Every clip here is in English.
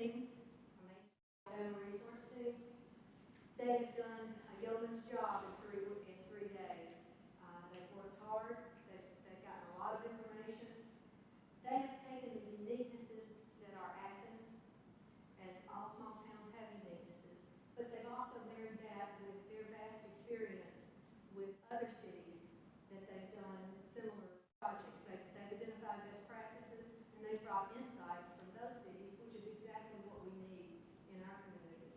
team, a resource team. They have done a yeoman's job in 3 days. They've worked hard. They've gotten a lot of information. They have taken the uniquenesses that are Athens, as all small towns have uniquenesses, but they've also married that with their vast experience with other cities that they've done similar projects. They've identified best practices, and they've brought insights from those cities, which is exactly what we need in our community.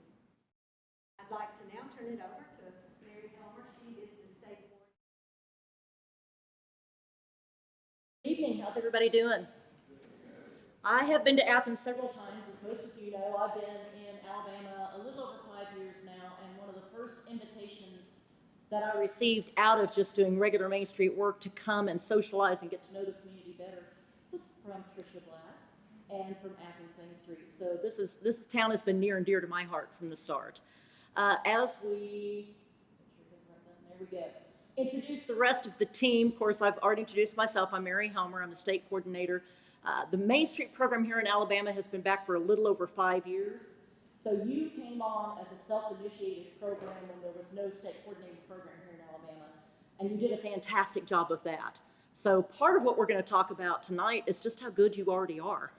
I'd like to now turn it over to Mary Helmer. She is the state board. Good evening. How's everybody doing? I have been to Athens several times, as most of you know. I've been in Alabama a little over 5 years now, and one of the first invitations that I received out of just doing regular Main Street work to come and socialize and get to know the community better was from Trisha Black and from Athens Main Street. So this town has been near and dear to my heart from the start. As we introduce the rest of the team, of course, I've already introduced myself. I'm Mary Helmer. I'm the state coordinator. The Main Street program here in Alabama has been back for a little over 5 years. So you came on as a self-initiated program when there was no state coordinated program here in Alabama, and you did a fantastic job of that. So part of what we're going to talk about tonight is just how good you already are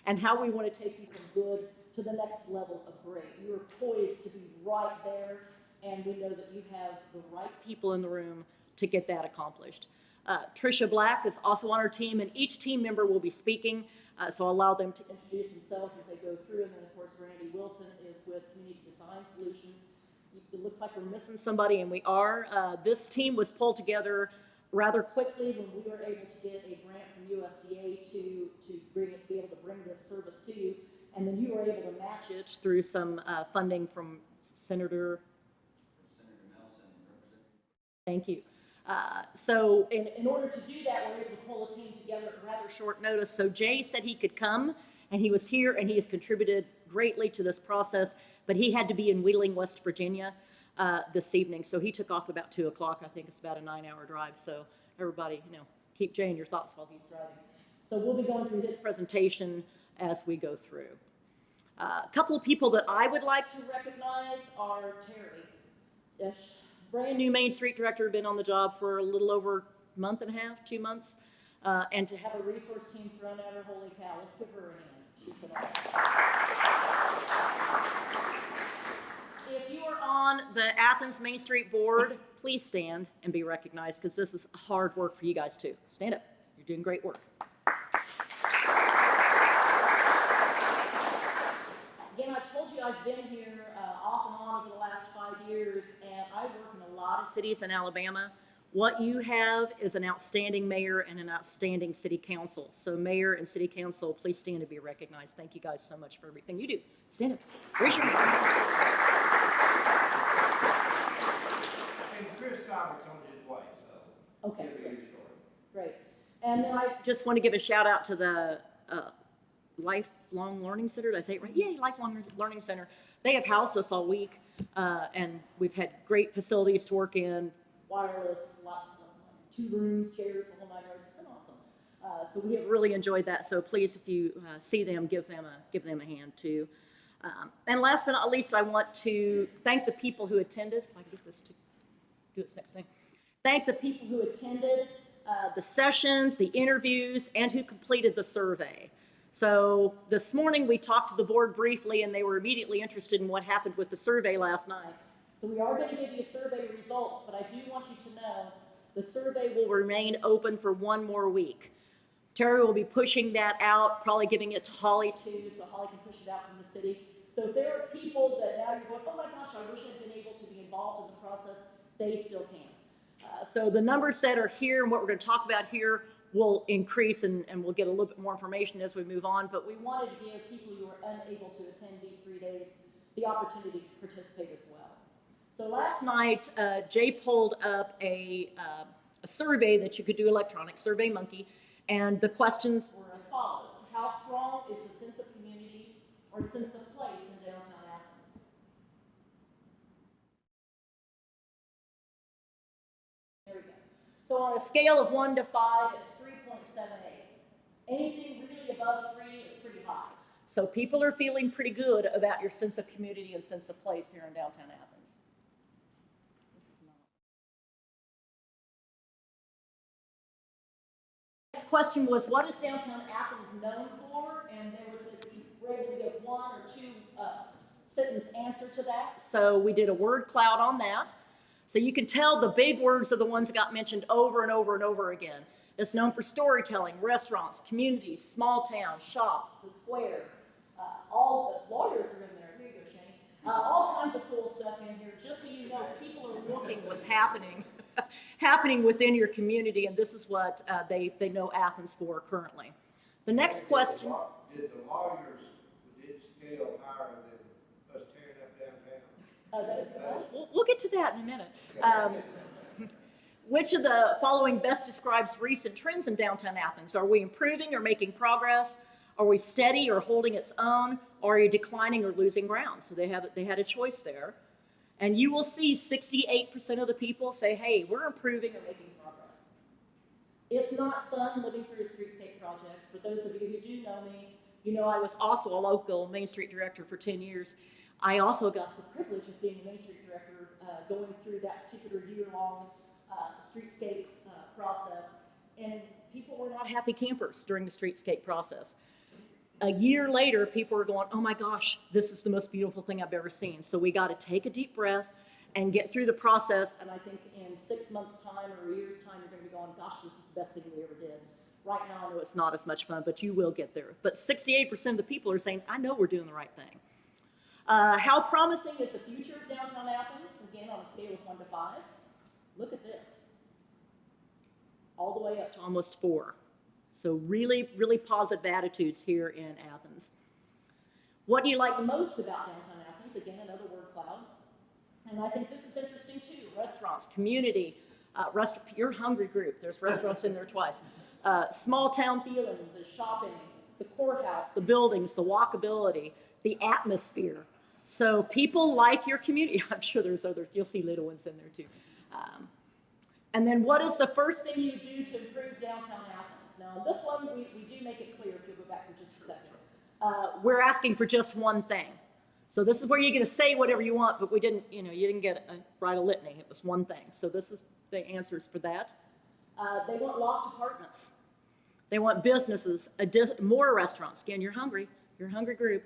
and how we want to take you from good to the next level of great. You're poised to be right there, and we know that you have the right people in the room to get that accomplished. Trisha Black is also on our team, and each team member will be speaking, so I'll allow them to introduce themselves as they go through. And then, of course, Randy Wilson is with Community Design Solutions. It looks like we're missing somebody, and we are. This team was pulled together rather quickly when we were able to get a grant from USDA to be able to bring this service to you, and then you were able to match it through some funding from Senator Nelson. Thank you. So in order to do that, we're able to pull a team together at rather short notice. So Jay said he could come, and he was here, and he has contributed greatly to this process, but he had to be in Wheeling, West Virginia this evening. So he took off about 2 o'clock. I think it's about a 9-hour drive. So everybody, keep Jay in your thoughts while he's driving. So we'll be going through his presentation as we go through. A couple of people that I would like to recognize are Terry. Brand new Main Street director, been on the job for a little over a month and a half, 2 months, and to have a resource team thrown at her, holy cow, let's give her a hand. She's been awesome. If you are on the Athens Main Street board, please stand and be recognized, because this is hard work for you guys too. Stand up. You're doing great work. Again, I told you I've been here off and on over the last 5 years, and I work in a lot of cities in Alabama. What you have is an outstanding mayor and an outstanding city council. So mayor and city council, please stand to be recognized. Thank you guys so much for everything you do. Stand up. Raise your hand. And Chris Robert's on his way, so. Okay, great. And then I just want to give a shout out to the Lifelong Learning Center. Did I say it right? Yay, Lifelong Learning Center. They have housed us all week, and we've had great facilities to work in, wireless, lots of 2 rooms, chairs, the whole 9 yards. It's been awesome. So we have really enjoyed that. So please, if you see them, give them a hand too. And last but not least, I want to thank the people who attended. If I can get this to do its next thing. Thank the people who attended the sessions, the interviews, and who completed the survey. So this morning we talked to the board briefly, and they were immediately interested in what happened with the survey last night. So we are going to give you survey results, but I do want you to know the survey will remain open for 1 more week. Terry will be pushing that out, probably giving it to Holly too, so Holly can push it out from the city. So if there are people that now you're going, oh my gosh, I wish I'd been able to be involved in the process, they still can. So the numbers that are here and what we're going to talk about here will increase, and we'll get a little bit more information as we move on, but we wanted to give people who are unable to attend these 3 days the opportunity to participate as well. So last night, Jay pulled up a survey that you could do electronic, SurveyMonkey, and the questions were as follows. How strong is the sense of community or sense of place in downtown Athens? There we go. So on a scale of 1 to 5, it's 3.78. Anything really above 3 is pretty high. So people are feeling pretty good about your sense of community and sense of place here in downtown Athens. This is not. Next question was, what is downtown Athens known for? And there was you were able to get one or two sentence answer to that. So we did a word cloud on that. So you can tell the big words are the ones that got mentioned over and over and over again. It's known for storytelling, restaurants, communities, small towns, shops, the square. All the lawyers are in there. Here you go, Shane. All kinds of cool stuff in here, just so you know people are looking what's happening happening within your community, and this is what they know Athens for currently. The next question. Did the lawyers did scale higher than us tearing up downtown? We'll get to that in a minute. Which of the following best describes recent trends in downtown Athens? Are we improving or making progress? Are we steady or holding its own? Or are you declining or losing ground? So they had a choice there. And you will see 68% of the people say, hey, we're improving or making progress. It's not fun living through a streetscape project. For those of you who do know me, you know I was also a local Main Street director for 10 years. I also got the privilege of being a Main Street director going through that particular year-long streetscape process. And people were not happy campers during the streetscape process. A year later, people were going, oh my gosh, this is the most beautiful thing I've ever seen. So we got to take a deep breath and get through the process. And I think in 6 months' time or a year's time, you're going to be going, gosh, this is the best thing we ever did. Right now, I know it's not as much fun, but you will get there. But 68% of the people are saying, I know we're doing the right thing. How promising is the future of downtown Athens? Again, on a scale of 1 to 5. Look at this. All the way up to almost 4. So really, really positive attitudes here in Athens. What do you like most about downtown Athens? Again, another word cloud. And I think this is interesting too. Restaurants, community, your hungry group. There's restaurants in there twice. Small town feeling, the shopping, the courthouse, the buildings, the walkability, the atmosphere. So people like your community. I'm sure there's others. You'll see little ones in there too. And then what is the first thing you do to improve downtown Athens? Now, this one, we do make it clear, if you'll go back for just a second. We're asking for just one thing. So this is where you're going to say whatever you want, but we didn't, you didn't write a litany. It was one thing. So this is the answers for that. They want loft apartments. They want businesses, more restaurants. Again, you're hungry group.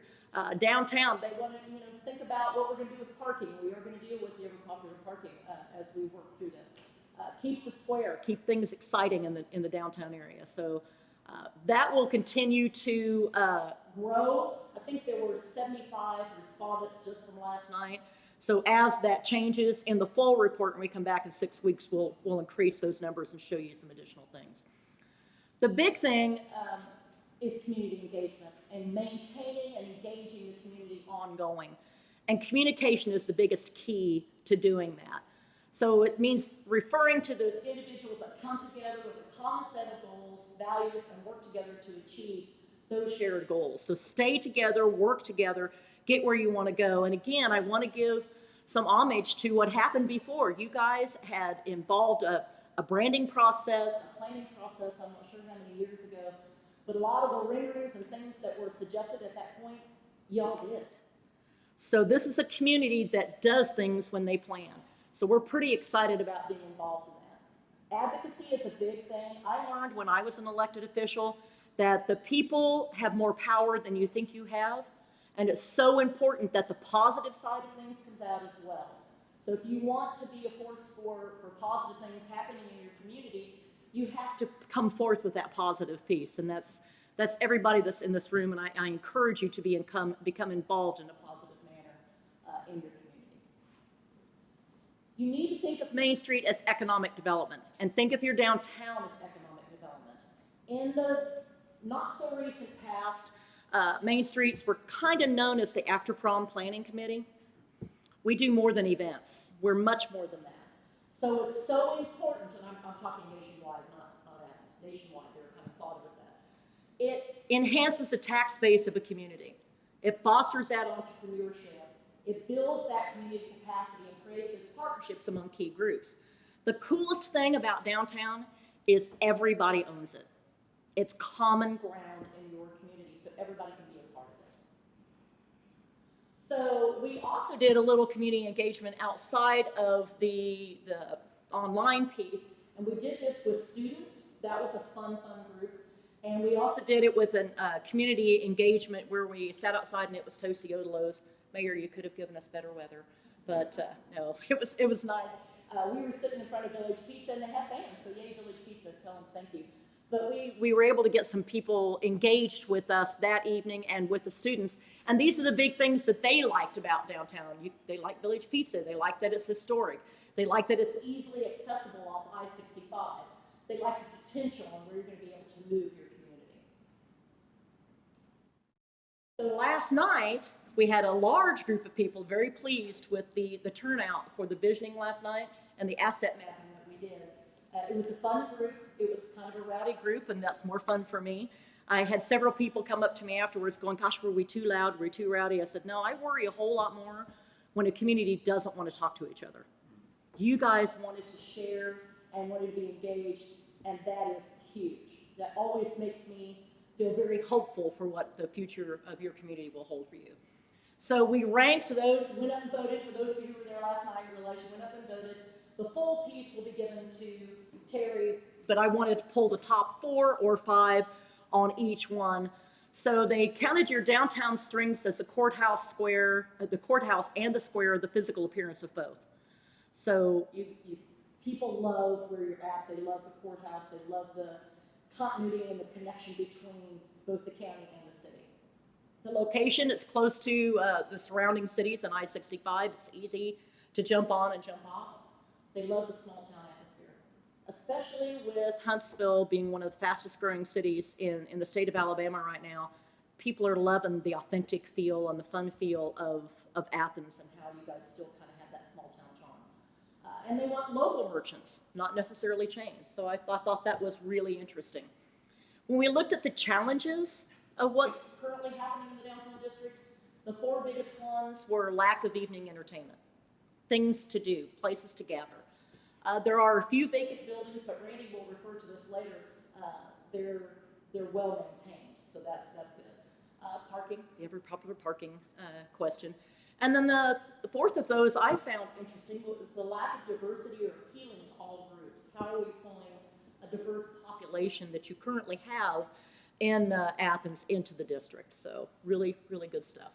Downtown, they want to, think about what we're going to do with parking. We are going to deal with the ever-popular parking as we work through this. Keep the square, keep things exciting in the downtown area. So that will continue to grow. I think there were 75 respondents just from last night. So as that changes in the full report, when we come back in 6 weeks, we'll increase those numbers and show you some additional things. The big thing is community engagement and maintaining and engaging the community ongoing. And communication is the biggest key to doing that. So it means referring to those individuals that come together with a common set of goals, values, and work together to achieve those shared goals. So stay together, work together, get where you want to go. And again, I want to give some homage to what happened before. You guys had involved a branding process, a planning process, I'm not sure how many years ago, but a lot of the renderings and things that were suggested at that point, y'all did. So this is a community that does things when they plan. So we're pretty excited about being involved in that. Advocacy is a big thing. I learned when I was an elected official that the people have more power than you think you have, and it's so important that the positive side of things comes out as well. So if you want to be a force for positive things happening in your community, you have to come forth with that positive piece, and that's everybody that's in this room, and I encourage you to become involved in a positive manner in your community. You need to think of Main Street as economic development, and think of your downtown as economic development. In the not so recent past, Main Streets were kind of known as the after prom planning committee. We do more than events. We're much more than that. So it's so important, and I'm talking nationwide, not Athens, nationwide, they're kind of thought of as that. It enhances the tax base of a community. It fosters that entrepreneurship. It builds that community capacity and creates those partnerships among key groups. The coolest thing about downtown is everybody owns it. It's common ground in your community, so everybody can be a part of it. So we also did a little community engagement outside of the online piece, and we did this with students. That was a fun group. And we also did it with a community engagement where we sat outside and it was toasty odelos. Mayor, you could have given us better weather, but no, it was nice. We were sitting in front of Village Pizza, and they have fans, so yay, Village Pizza, tell them thank you. But we were able to get some people engaged with us that evening and with the students. And these are the big things that they liked about downtown. They like Village Pizza. They like that it's historic. They like that it's easily accessible off I-65. They like the potential and where you're going to be able to move your community. So last night, we had a large group of people very pleased with the turnout for the visioning last night and the asset mapping that we did. It was a fun group. It was kind of a rowdy group, and that's more fun for me. I had several people come up to me afterwards going, gosh, were we too loud? Were we too rowdy? I said, no, I worry a whole lot more when a community doesn't want to talk to each other. You guys wanted to share and wanted to be engaged, and that is huge. That always makes me feel very hopeful for what the future of your community will hold for you. So we ranked those, went up and voted. For those of you who were there last night, realize you went up and voted. The full piece will be given to Terry, but I wanted to pull the top 4 or 5 on each one. So they counted your downtown strengths as the courthouse square, the courthouse and the square, the physical appearance of both. So people love where you're at. They love the courthouse. They love the continuity and the connection between both the county and the city. The location is close to the surrounding cities on I-65. It's easy to jump on and jump off. They love the small town atmosphere, especially with Huntsville being one of the fastest growing cities in the state of Alabama right now. People are loving the authentic feel and the fun feel of Athens and how you guys still kind of have that small town charm. And they want local merchants, not necessarily chains. So I thought that was really interesting. When we looked at the challenges of what's currently happening in the downtown district, the 4 biggest ones were lack of evening entertainment, things to do, places to gather. There are a few vacant buildings, but Randy will refer to this later. They're well maintained, so that's good. Parking, the ever popular parking question. And then the 4th of those I found interesting was the lack of diversity or appealing to all groups. How are we pulling a diverse population that you currently have in Athens into the district? So really, really good stuff.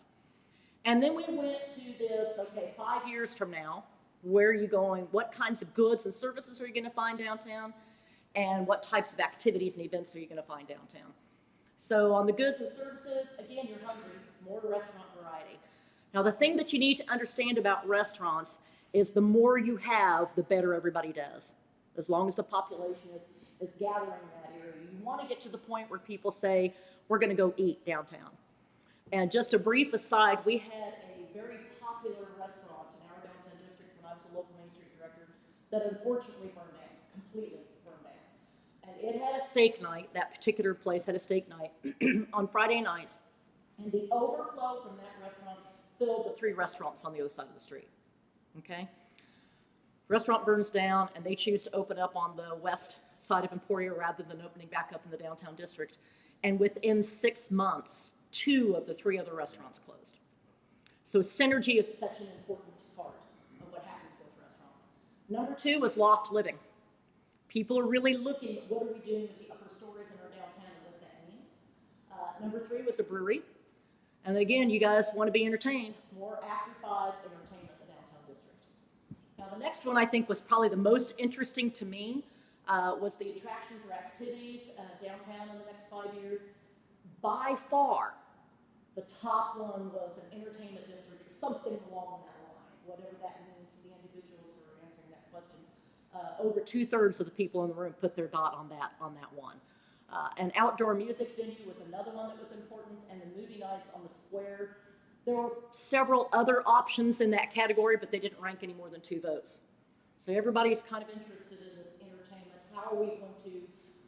And then we went to this, okay, 5 years from now, where are you going? What kinds of goods and services are you going to find downtown? And what types of activities and events are you going to find downtown? So on the goods and services, again, you're hungry, more restaurant variety. Now, the thing that you need to understand about restaurants is the more you have, the better everybody does. As long as the population is gathering in that area. You want to get to the point where people say, we're going to go eat downtown. And just a brief aside, we had a very popular restaurant in our downtown district when I was a local Main Street director that unfortunately burned down, completely burned down. And it had a steak night, that particular place had a steak night on Friday nights. And the overflow from that restaurant filled the 3 restaurants on the other side of the street, okay? Restaurant burns down and they choose to open up on the west side of Emporia rather than opening back up in the downtown district. And within 6 months, 2 of the 3 other restaurants closed. So synergy is such an important part of what happens with restaurants. Number 2 was loft living. People are really looking at what are we doing with the upper stories in our downtown and what that means. Number 3 was a brewery. And again, you guys want to be entertained, more after 5 entertainment in the downtown district. Now the next one I think was probably the most interesting to me was the attractions or activities downtown in the next 5 years. By far, the top one was an entertainment district or something along that line, whatever that means to the individuals who are answering that question. Over 2/3 of the people in the room put their dot on that one. An outdoor music venue was another one that was important, and the movie nights on the square. There were several other options in that category, but they didn't rank any more than 2 votes. So everybody's kind of interested in this entertainment. How are we going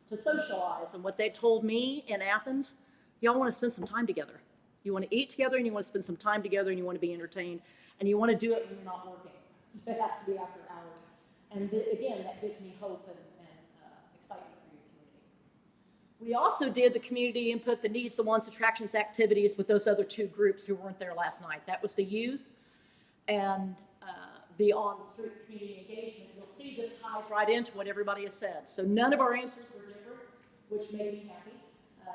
to socialize? And what they told me in Athens, y'all want to spend some time together. You want to eat together, and you want to spend some time together, and you want to be entertained, and you want to do it when you're not working. So it has to be after hours. And again, that gives me hope and excitement for your community. We also did the community input, the needs, the wants, attractions, activities with those other two groups who weren't there last night. That was the youth and the on-street community engagement. You'll see this ties right into what everybody has said. So none of our answers were different, which made me happy.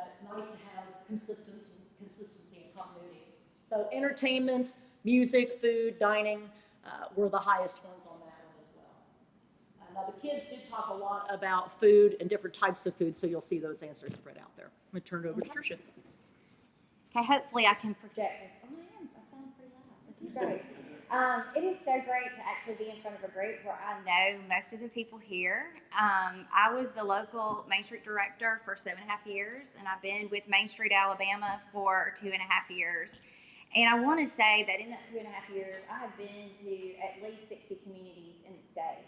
It's nice to have consistency and continuity. So entertainment, music, food, dining were the highest ones on that one as well. Now the kids did talk a lot about food and different types of food, so you'll see those answers spread out there. I'm going to turn it over to Trisha. Okay, hopefully I can project this. Oh, I am. I'm sounding pretty loud. This is great. It is so great to actually be in front of a group where I know most of the people here. I was the local Main Street director for 7.5 years, and I've been with Main Street Alabama for 2.5 years. And I want to say that in that 2.5 years, I have been to at least 60 communities in the state.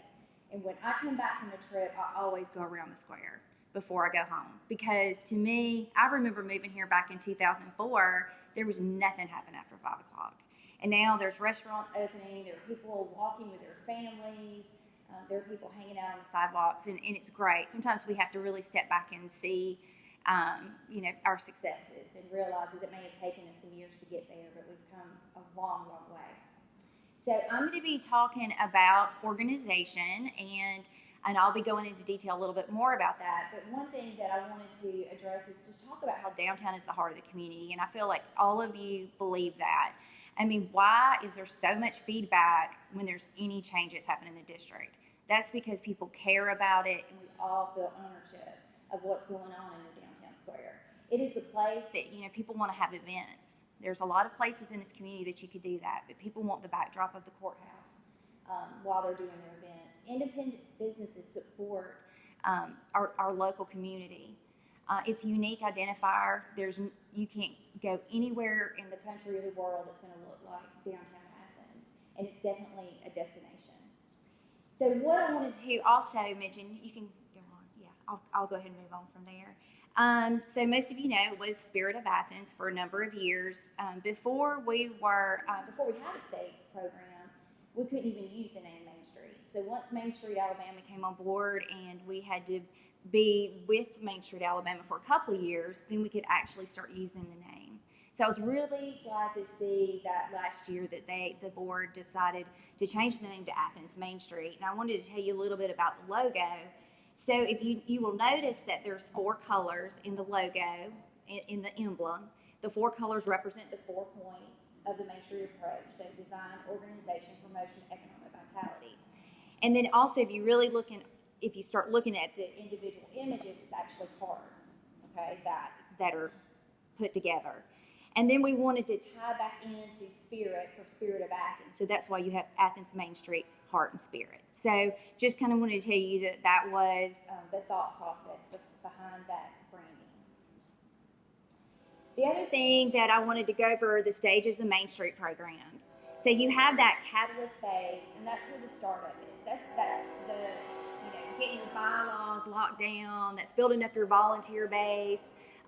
And when I come back from a trip, I always go around the square before I go home. Because to me, I remember moving here back in 2004, there was nothing happening after 5 o'clock. And now there's restaurants opening, there are people walking with their families, there are people hanging out on the sidewalks, and it's great. Sometimes we have to really step back and see, our successes and realize that it may have taken us some years to get there, but we've come a long, long way. So I'm going to be talking about organization, and I'll be going into detail a little bit more about that. But one thing that I wanted to address is just talk about how downtown is the heart of the community, and I feel like all of you believe that. I mean, why is there so much feedback when there's any changes happening in the district? That's because people care about it, and we all feel ownership of what's going on in the downtown square. It is the place that, people want to have events. There's a lot of places in this community that you could do that, but people want the backdrop of the courthouse while they're doing their events. Independent businesses support our local community. It's a unique identifier. You can't go anywhere in the country or the world that's going to look like downtown Athens, and it's definitely a destination. So what I wanted to also mention, you can go on. Yeah, I'll go ahead and move on from there. So most of you know it was Spirit of Athens for a number of years. Before we had a state program, we couldn't even use the name Main Street. So once Main Street Alabama came on board and we had to be with Main Street Alabama for a couple of years, then we could actually start using the name. So I was really glad to see that last year that the board decided to change the name to Athens Main Street. And I wanted to tell you a little bit about the logo. So if you will notice that there's 4 colors in the logo, in the emblem. The 4 colors represent the 4 points of the Main Street approach. So design, organization, promotion, economic vitality. And then also if you start looking at the individual images, it's actually cards, okay, that are put together. And then we wanted to tie back into Spirit for Spirit of Athens. So that's why you have Athens Main Street, Heart and Spirit. So just kind of wanted to tell you that was the thought process behind that branding. The other thing that I wanted to go over are the stages of Main Street programs. So you have that catalyst phase, and that's where the startup is. That's the getting your bylaws locked down. That's building up your volunteer base.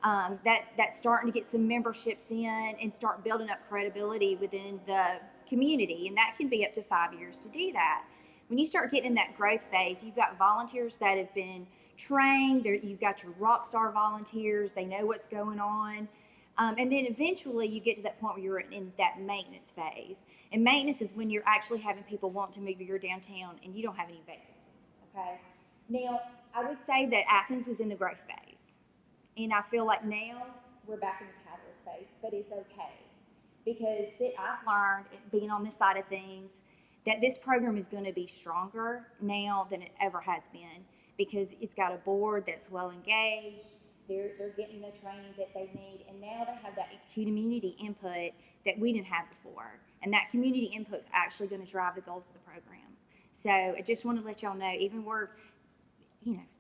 That's starting to get some memberships in and start building up credibility within the community. And that can be up to 5 years to do that. When you start getting in that growth phase, you've got volunteers that have been trained. You've got your rock star volunteers. They know what's going on. And then eventually you get to that point where you're in that maintenance phase. And maintenance is when you're actually having people want to move to your downtown and you don't have any vacancies, okay? Now, I would say that Athens was in the growth phase. And I feel like now we're back in the catalyst phase, but it's okay. Because I've learned, being on this side of things, that this program is going to be stronger now than it ever has been because it's got a board that's well engaged. They're getting the training that they need, and now they have that community input that we didn't have before. And that community input is actually going to drive the goals of the program. So I just want to let y'all know, even we're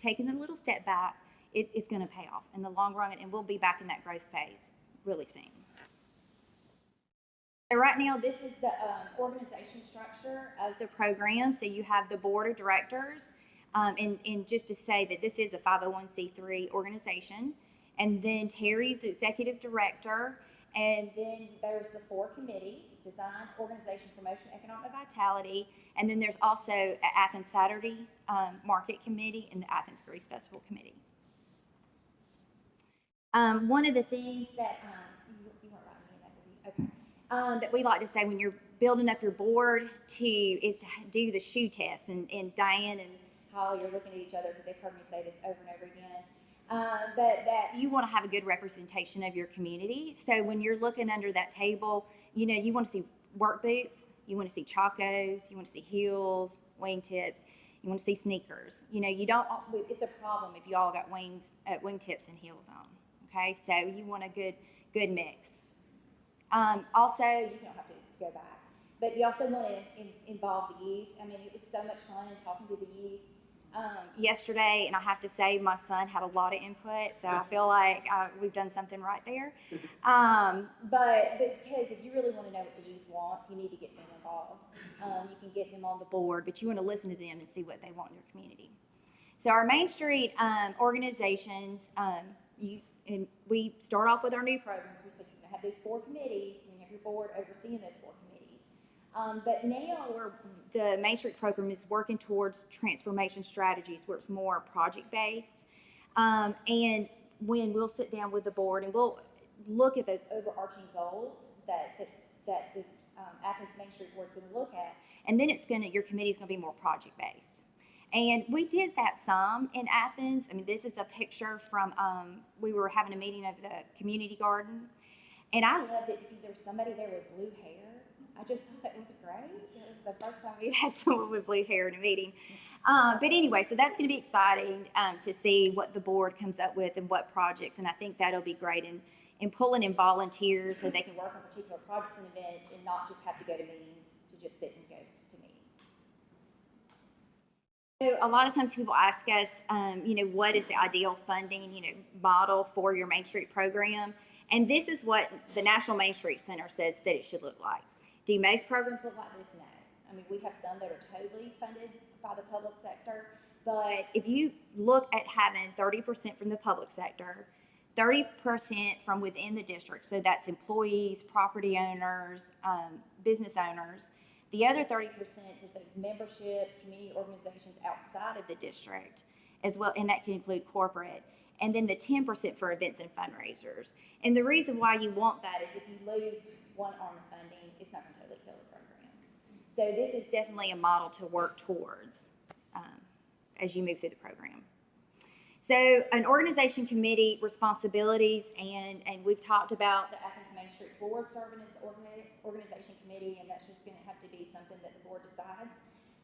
taking a little step back, it's going to pay off in the long run, and we'll be back in that growth phase really soon. So right now, this is the organization structure of the program. So you have the board of directors, and just to say that this is a 501c3 organization. And then Terry's executive director, and then there's the 4 committees: design, organization, promotion, economic vitality. And then there's also an Athens Saturday Market Committee and the Athens Grease Festival Committee. One of the things that you weren't writing me that, okay, that we like to say when you're building up your board is to do the shoe test, and Diane and Holly are looking at each other because they've heard me say this over and over again. But that you want to have a good representation of your community. So when you're looking under that table, you want to see work boots, you want to see chacos, you want to see heels, wingtips, you want to see sneakers. You don't. It's a problem if you all got wingtips and heels on. Okay, so you want a good mix. Also, you don't have to go back, but you also want to involve the youth. I mean, it was so much fun talking to the youth yesterday, and I have to say my son had a lot of input, so I feel like we've done something right there. But because if you really want to know what the youth wants, you need to get them involved. You can get them on the board, but you want to listen to them and see what they want in their community. So our Main Street organizations, we start off with our new programs. We said you're going to have those 4 committees. You have your board overseeing those 4 committees. But now the Main Street program is working towards transformation strategies where it's more project-based. And when we'll sit down with the board and we'll look at those overarching goals that the Athens Main Street Board is going to look at, and then your committee is going to be more project-based. And we did that some in Athens. I mean, this is a picture from, we were having a meeting of the community garden, and I loved it because there was somebody there with blue hair. I just thought that was great. It was the first time we had someone with blue hair in a meeting. But anyway, so that's going to be exciting to see what the board comes up with and what projects, and I think that'll be great in pulling in volunteers so they can work on particular projects and events and not just have to go to meetings to just sit and go to meetings. So a lot of times people ask us, what is the ideal funding, model for your Main Street program? And this is what the National Main Street Center says that it should look like. Do most programs look like this? No. I mean, we have some that are totally funded by the public sector, but if you look at having 30% from the public sector, 30% from within the district, so that's employees, property owners, business owners, the other 30% is those memberships, community organizations outside of the district as well, and that can include corporate. And then the 10% for events and fundraisers. And the reason why you want that is if you lose one arm of funding, it's not going to totally kill the program. So this is definitely a model to work towards as you move through the program. So an organization committee responsibilities, and we've talked about the Athens Main Street Board serving as the organization committee, and that's just going to have to be something that the board decides.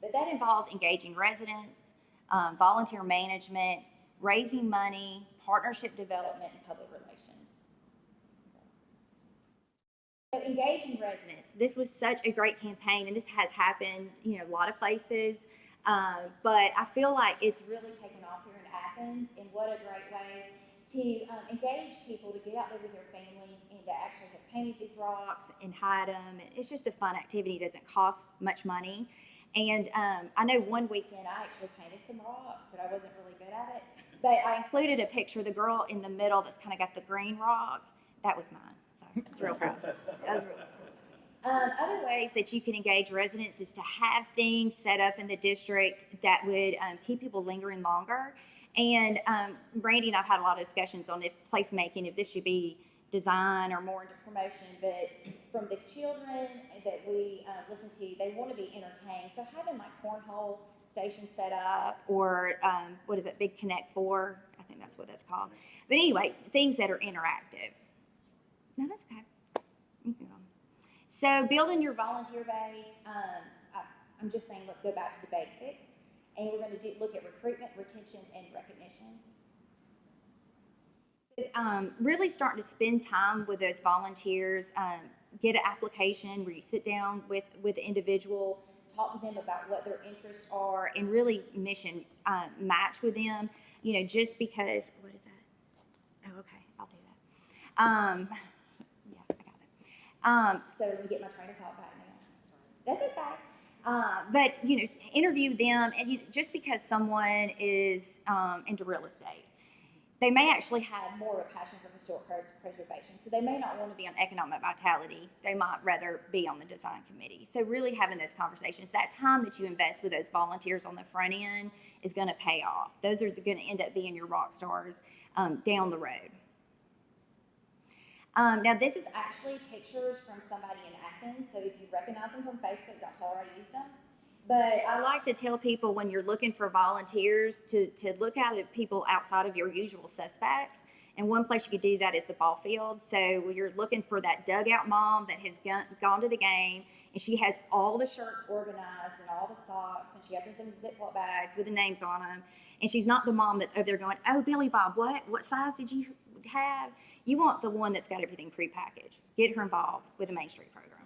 But that involves engaging residents, volunteer management, raising money, partnership development, and public relations. So engaging residents. This was such a great campaign, and this has happened, a lot of places. But I feel like it's really taken off here in Athens, and what a great way to engage people to get out there with their families and to actually have painted these rocks and hide them. It's just a fun activity. It doesn't cost much money. And I know one weekend I actually painted some rocks, but I wasn't really good at it. But I included a picture of the girl in the middle that's kind of got the green rock. That was mine. So that's real proud. That was really cool. Other ways that you can engage residents is to have things set up in the district that would keep people lingering longer. And Brandy and I've had a lot of discussions on if placemaking, if this should be design or more into promotion. But from the children that we listen to, they want to be entertained. So having like cornhole station set up, or what is it, Big Connect 4? I think that's what that's called. But anyway, things that are interactive. No, that's okay. You can go. So building your volunteer base, I'm just saying let's go back to the basics. And we're going to look at recruitment, retention, and recognition. So, really starting to spend time with those volunteers, get an application where you sit down with the individual, talk to them about what their interests are, and really mission match with them. Just because, what is that? Oh, okay, I'll do that. Yeah, I got it. So let me get my train of thought back now. That's okay. But to interview them, and just because someone is into real estate, they may actually have more of a passion for historic preservation. So they may not want to be on economic vitality. They might rather be on the design committee. So really having those conversations, that time that you invest with those volunteers on the front end is going to pay off. Those are going to end up being your rock stars down the road. Now, this is actually pictures from somebody in Athens, so if you recognize them from Facebook, don't tell her I used them. But I like to tell people when you're looking for volunteers to look at people outside of your usual suspects. And one place you could do that is the ball field. So when you're looking for that dugout mom that has gone to the game, and she has all the shirts organized and all the socks, and she has them in some Ziploc bags with the names on them. And she's not the mom that's over there going, "Oh, Billy Bob, what size did you have?" You want the one that's got everything prepackaged. Get her involved with the Main Street program.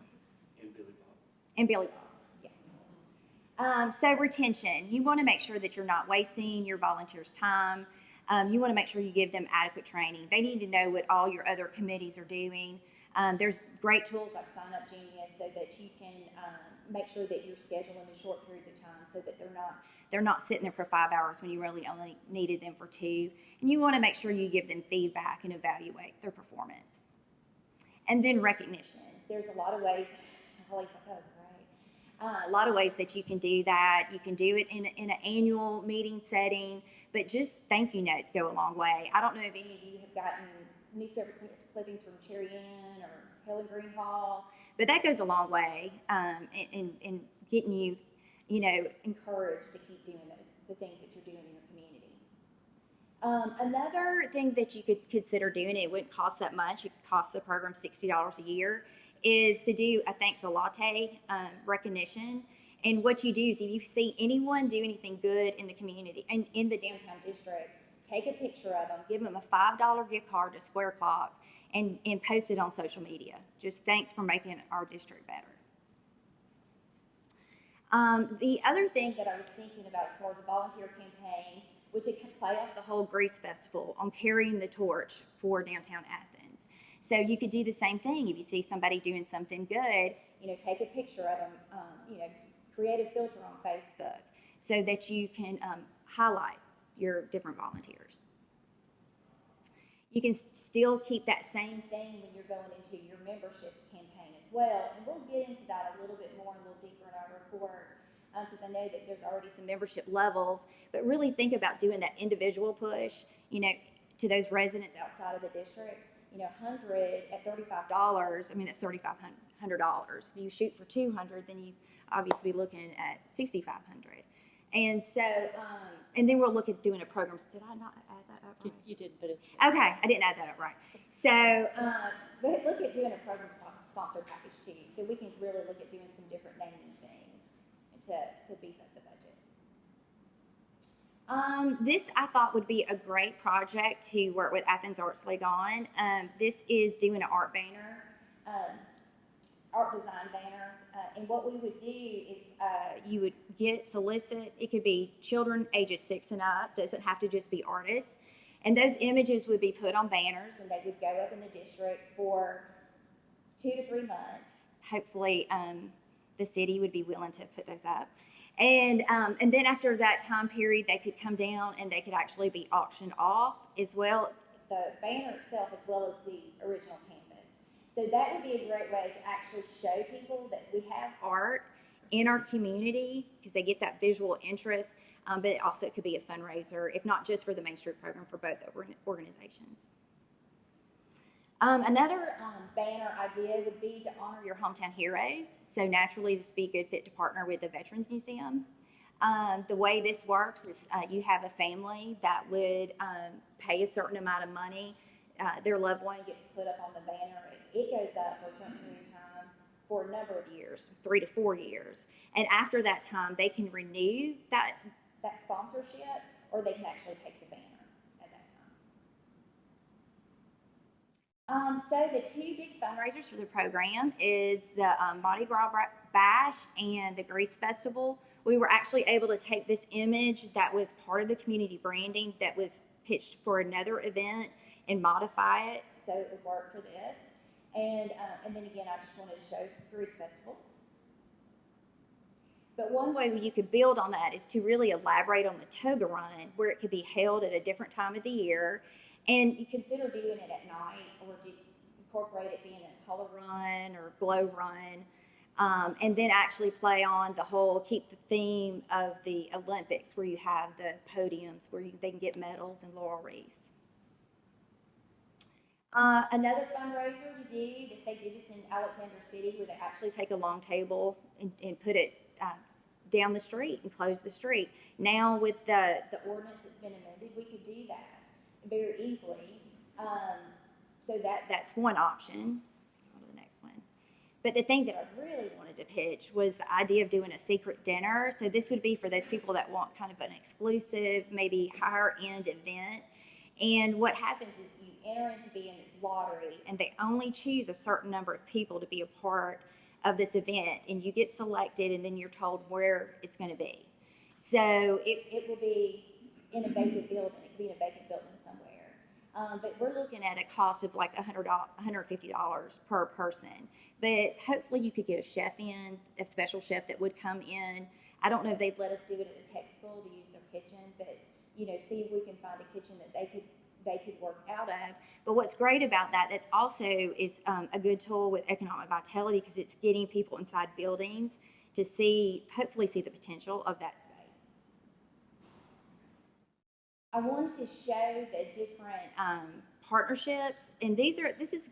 And Billy Bob. And Billy Bob, yeah. So retention, you want to make sure that you're not wasting your volunteers' time. You want to make sure you give them adequate training. They need to know what all your other committees are doing. There's great tools like Sign Up Genius so that you can make sure that you're scheduling in short periods of time so that they're not sitting there for 5 hours when you really only needed them for 2. And you want to make sure you give them feedback and evaluate their performance. And then recognition. There's a lot of ways. Holly's like, oh, great. A lot of ways that you can do that. You can do it in an annual meeting setting, but just thank you notes go a long way. I don't know if any of you have gotten newspaper clippings from Cherry Inn or Helen Green Hall, but that goes a long way in getting you, encouraged to keep doing the things that you're doing in your community. Another thing that you could consider doing, it wouldn't cost that much, it could cost the program $60 a year, is to do a thanks a latte recognition. And what you do is if you see anyone do anything good in the community and in the downtown district, take a picture of them, give them a $5 gift card to Square Clock, and post it on social media. Just thanks for making our district better. The other thing that I was thinking about as far as a volunteer campaign, which it can play off the whole Grease Festival on carrying the torch for downtown Athens. So you could do the same thing if you see somebody doing something good, take a picture of them, create a filter on Facebook so that you can highlight your different volunteers. You can still keep that same thing when you're going into your membership campaign as well, and we'll get into that a little bit more, a little deeper in our report, because I know that there's already some membership levels, but really think about doing that individual push, to those residents outside of the district. 100 at $35, I mean, it's $3,500. If you shoot for 200, then you obviously be looking at $6,500. And so, and then we'll look at doing a program. Did I not add that up right? You did, but it's okay. I didn't add that up right. So, but look at doing a program sponsored package too. So we can really look at doing some different naming things to beef up the budget. This I thought would be a great project to work with Athens Arts League on. This is doing an art banner, art design banner. And what we would do is you would solicit, it could be children ages 6 and up, doesn't have to just be artists. And those images would be put on banners and they would go up in the district for 2 to 3 months. Hopefully the city would be willing to put those up. And then after that time period, they could come down and they could actually be auctioned off as well, the banner itself as well as the original canvas. So that would be a great way to actually show people that we have art in our community because they get that visual interest, but it also could be a fundraiser, if not just for the Main Street program, for both organizations. Another banner idea would be to honor your hometown heroes. So naturally, this would be a good fit to partner with the Veterans Museum. The way this works is you have a family that would pay a certain amount of money. Their loved one gets put up on the banner. It goes up for a certain period of time for a number of years, 3 to 4 years. And after that time, they can renew that sponsorship, or they can actually take the banner at that time. So the 2 big fundraisers for the program is the Mardi Gras Bash and the Grease Festival. We were actually able to take this image that was part of the community branding that was pitched for another event and modify it so it would work for this. And then again, I just wanted to show Grease Festival. But one way you could build on that is to really elaborate on the toga run, where it could be held at a different time of the year. And you consider doing it at night, or incorporate it being a color run or glow run. And then actually play on the whole, keep the theme of the Olympics, where you have the podiums where they can get medals and laurel wreaths. Another fundraiser to do, they do this in Alexander City, where they actually take a long table and put it down the street and close the street. Now with the ordinance that's been amended, we could do that very easily. So that's one option. Go to the next one. But the thing that I really wanted to pitch was the idea of doing a secret dinner. So this would be for those people that want kind of an exclusive, maybe higher end event. And what happens is you enter into being this lottery, and they only choose a certain number of people to be a part of this event, and you get selected, and then you're told where it's going to be. So it will be in a vacant building. It could be in a vacant building somewhere. But we're looking at a cost of like $150 per person. But hopefully you could get a chef in, a special chef that would come in. I don't know if they'd let us do it at the tech school to use their kitchen, but see if we can find a kitchen that they could work out of. But what's great about that's also is a good tool with economic vitality, because it's getting people inside buildings to hopefully see the potential of that space. I wanted to show the different partnerships, and this is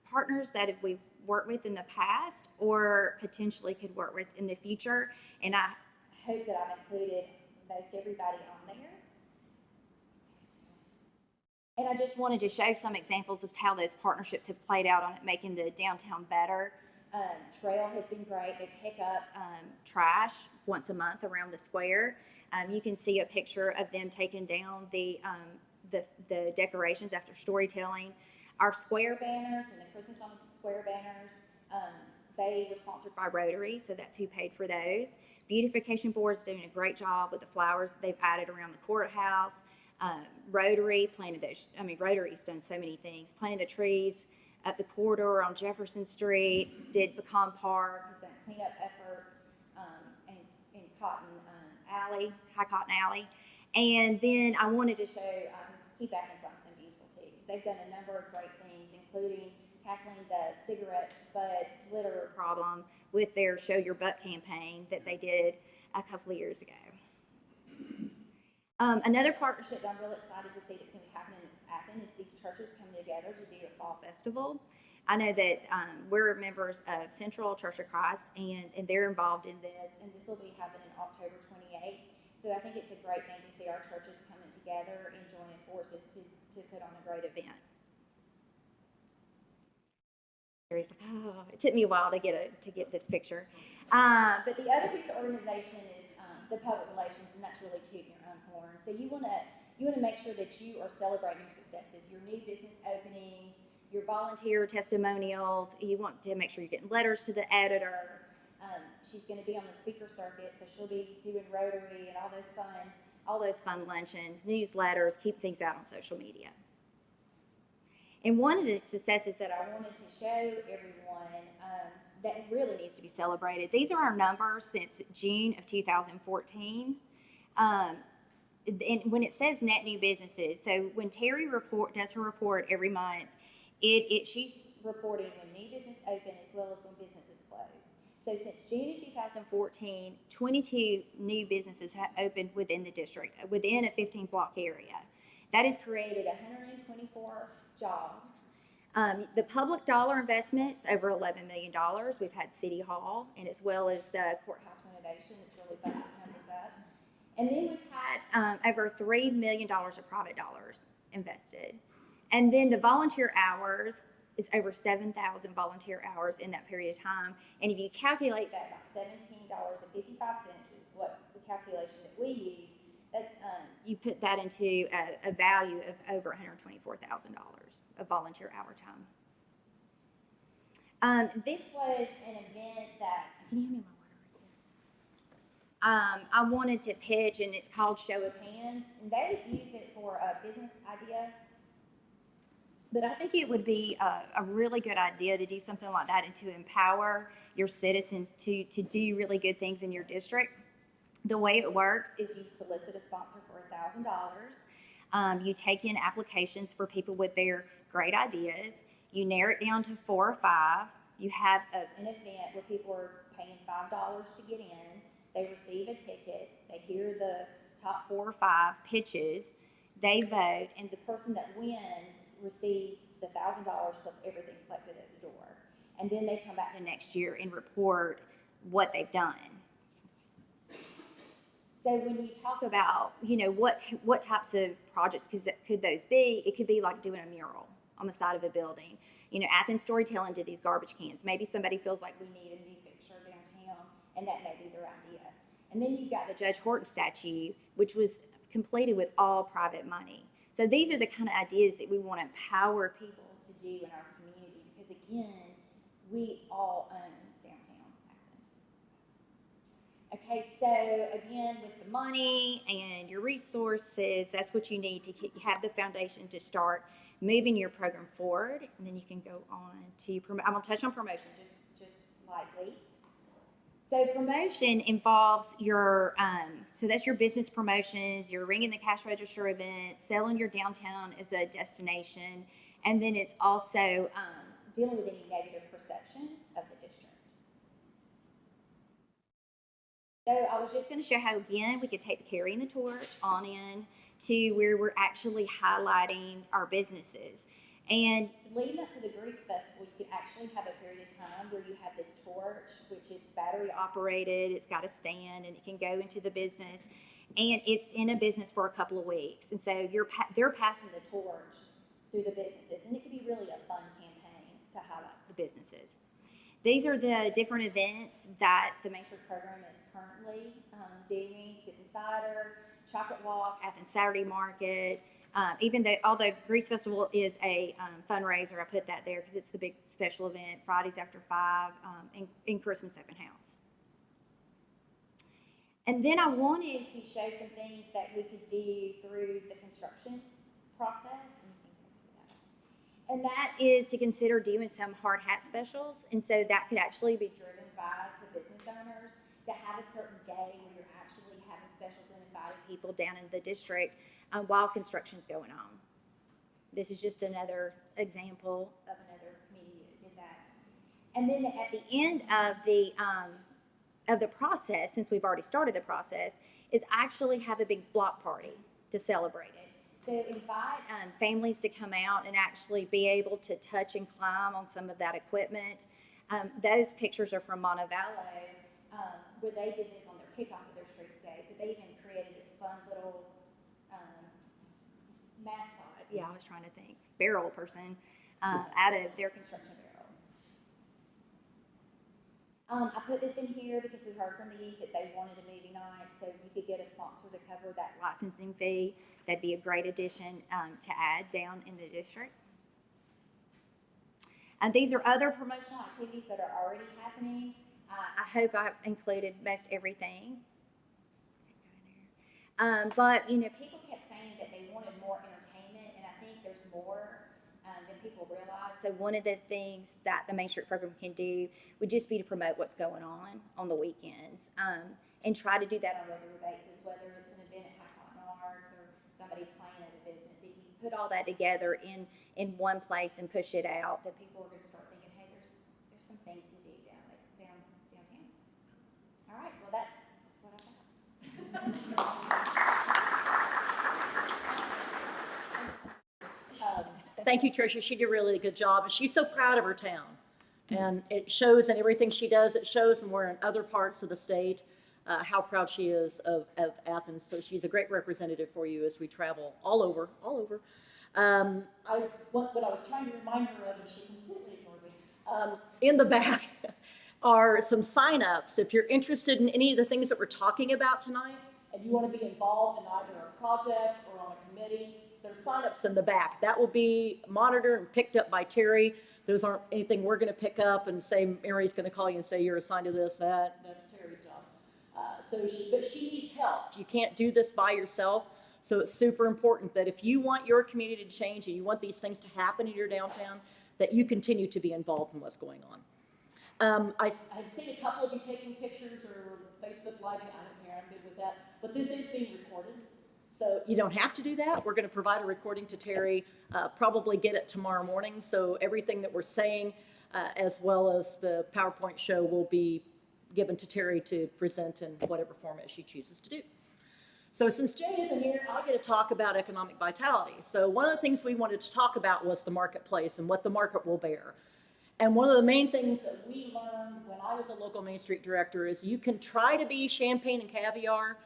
partners that we've worked with in the past or potentially could work with in the future, and I hope that I've included most everybody on there. And I just wanted to show some examples of how those partnerships have played out on it, making the downtown better. Trail has been great. They pick up trash once a month around the square. You can see a picture of them taking down the decorations after storytelling. Our square banners and the Christmas on the Square banners, they were sponsored by Rotary, so that's who paid for those. Beautification Board's doing a great job with the flowers that they've added around the courthouse. Rotary planted those. Rotary's done so many things. Planted the trees up the corridor on Jefferson Street. Did Pecan Park. Has done cleanup efforts in Cotton Alley, High Cotton Alley. And then I wanted to show Keep Athens Limestone Beautiful too, because they've done a number of great things, including tackling the cigarette butt litter problem with their Show Your Butt campaign that they did a couple of years ago. Another partnership that I'm really excited to see that's going to be happening in Athens is these churches coming together to do a fall festival. I know that we're members of Central Church of Christ, and they're involved in this, and this will be happening October 28th. So I think it's a great thing to see our churches coming together and joining forces to put on a great event. Like, oh, it took me a while to get this picture. But the other piece of organization is the public relations, and that's really tooting your own horn. So you want to make sure that you are celebrating your successes, your new business openings, your volunteer testimonials. You want to make sure you're getting letters to the editor. She's going to be on the speaker circuit, so she'll be doing Rotary and all those fun luncheons, newsletters, keep things out on social media. And one of the successes that I wanted to show everyone that really needs to be celebrated, these are our numbers since June of 2014. And when it says net new businesses, so when Terry does her report every month, she's reporting when new business open as well as when businesses close. So since June of 2014, 22 new businesses have opened within the district, within a 15-block area. That has created 124 jobs. The public dollar investments, over $11 million. We've had City Hall, and as well as the courthouse renovation that's really bumped the numbers up. And then we've had over $3 million of private dollars invested. And then the volunteer hours is over 7,000 volunteer hours in that period of time. And if you calculate that by $17.55, which is what the calculation that we use, that's you put that into a value of over $124,000 of volunteer hour time. This was an event that, can you hand me my water right here? I wanted to pitch, and it's called Show of Hands, and they use it for a business idea. But I think it would be a really good idea to do something like that and to empower your citizens to do really good things in your district. The way it works is you solicit a sponsor for $1,000. You take in applications for people with their great ideas. You narrow it down to 4 or 5. You have an event where people are paying $5 to get in. They receive a ticket. They hear the top 4 or 5 pitches. They vote, and the person that wins receives the $1,000 plus everything collected at the door. And then they come back the next year and report what they've done. So when you talk about, you know, what types of projects could those be? It could be like doing a mural on the side of a building. You know, Athens Storytelling did these garbage cans. Maybe somebody feels like we need a new fixture downtown, and that may be their idea. And then you've got the Judge Horton statue, which was completed with all private money. So these are the kind of ideas that we want to empower people to do in our community, because again, we all own downtown Athens. Okay, so again, with the money and your resources, that's what you need to have the foundation to start moving your program forward, and then you can go on to I'm going to touch on promotion just lightly. So promotion involves your, so that's your business promotions, your ringing the cash register event, selling your downtown as a destination, and then it's also dealing with any negative perceptions of the district. So I was just going to show how, again, we could take the carrying the torch on in to where we're actually highlighting our businesses. And leading up to the Grease Festival, you could actually have a period of time where you have this torch, which is battery operated, it's got a stand, and it can go into the business, and it's in a business for a couple of weeks. And so they're passing the torch through the businesses, and it could be really a fun campaign to highlight the businesses. These are the different events that the Main Street program is currently doing: Sip and Cider, Chocolate Walk, Athens Saturday Market. Although Grease Festival is a fundraiser, I put that there because it's the big special event, Fridays after 5, in Christmas Open House. And then I wanted to show some things that we could do through the construction process. And that is to consider doing some hard hat specials. And so that could actually be driven by the business owners to have a certain day where you're actually having specials and inviting people down in the district while construction's going on. This is just another example of another community that did that. And then at the end of the process, since we've already started the process, is actually have a big block party to celebrate it. So invite families to come out and actually be able to touch and climb on some of that equipment. Those pictures are from Montevallo, where they did this on their kickoff of their streetscape, but they even created this fun little mascot, I was trying to think, barrel person out of their construction barrels. I put this in here because we heard from the youth that they wanted a movie night, so you could get a sponsor to cover that licensing fee. That'd be a great addition to add down in the district. And these are other promotional activities that are already happening. I hope I've included most everything. But, you know, people kept saying that they wanted more entertainment, and I think there's more than people realize. So one of the things that the Main Street program can do would just be to promote what's going on the weekends, and try to do that on a regular basis, whether it's an event at High Cotton Arts or somebody's playing at a business. If you put all that together in one place and push it out, then people are going to start thinking, hey, there's some things to do downtown. All right, well, that's what I got. Thank you, Trisha. She did a really good job, and she's so proud of her town. And it shows in everything she does. It shows when we're in other parts of the state how proud she is of Athens. So she's a great representative for you as we travel all over. What I was trying to remind her of, and she completely ignored me, in the back are some sign-ups. If you're interested in any of the things that we're talking about tonight, and you want to be involved in either a project or on a committee, there's sign-ups in the back. That will be monitored and picked up by Terry. Those aren't anything we're going to pick up and say, Mary's going to call you and say, you're assigned to this, that. That's Terry's job. But she needs help. You can't do this by yourself. So it's super important that if you want your community to change and you want these things to happen in your downtown, that you continue to be involved in what's going on. I've seen a couple of you taking pictures or Facebook Living. I don't care. I'm good with that. But this is being recorded. So you don't have to do that. We're going to provide a recording to Terry, probably get it tomorrow morning. So everything that we're saying, as well as the PowerPoint show, will be given to Terry to present in whatever format she chooses to do. So since Jay isn't here, I get to talk about economic vitality. So one of the things we wanted to talk about was the marketplace and what the market will bear. And one of the main things that we learned when I was a local Main Street director is you can try to be champagne and caviar,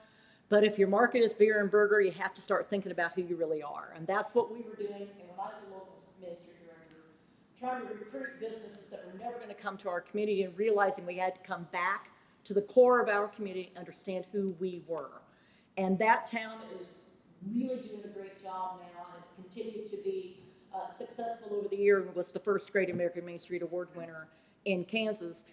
but if your market is beer and burger, you have to start thinking about who you really are. And that's what we were doing. And when I was a local Main Street director, trying to recruit businesses that were never going to come to our community and realizing we had to come back to the core of our community, understand who we were. And that town is really doing a great job now and has continued to be successful over the year and was the first Great American Main Street Award winner in Kansas.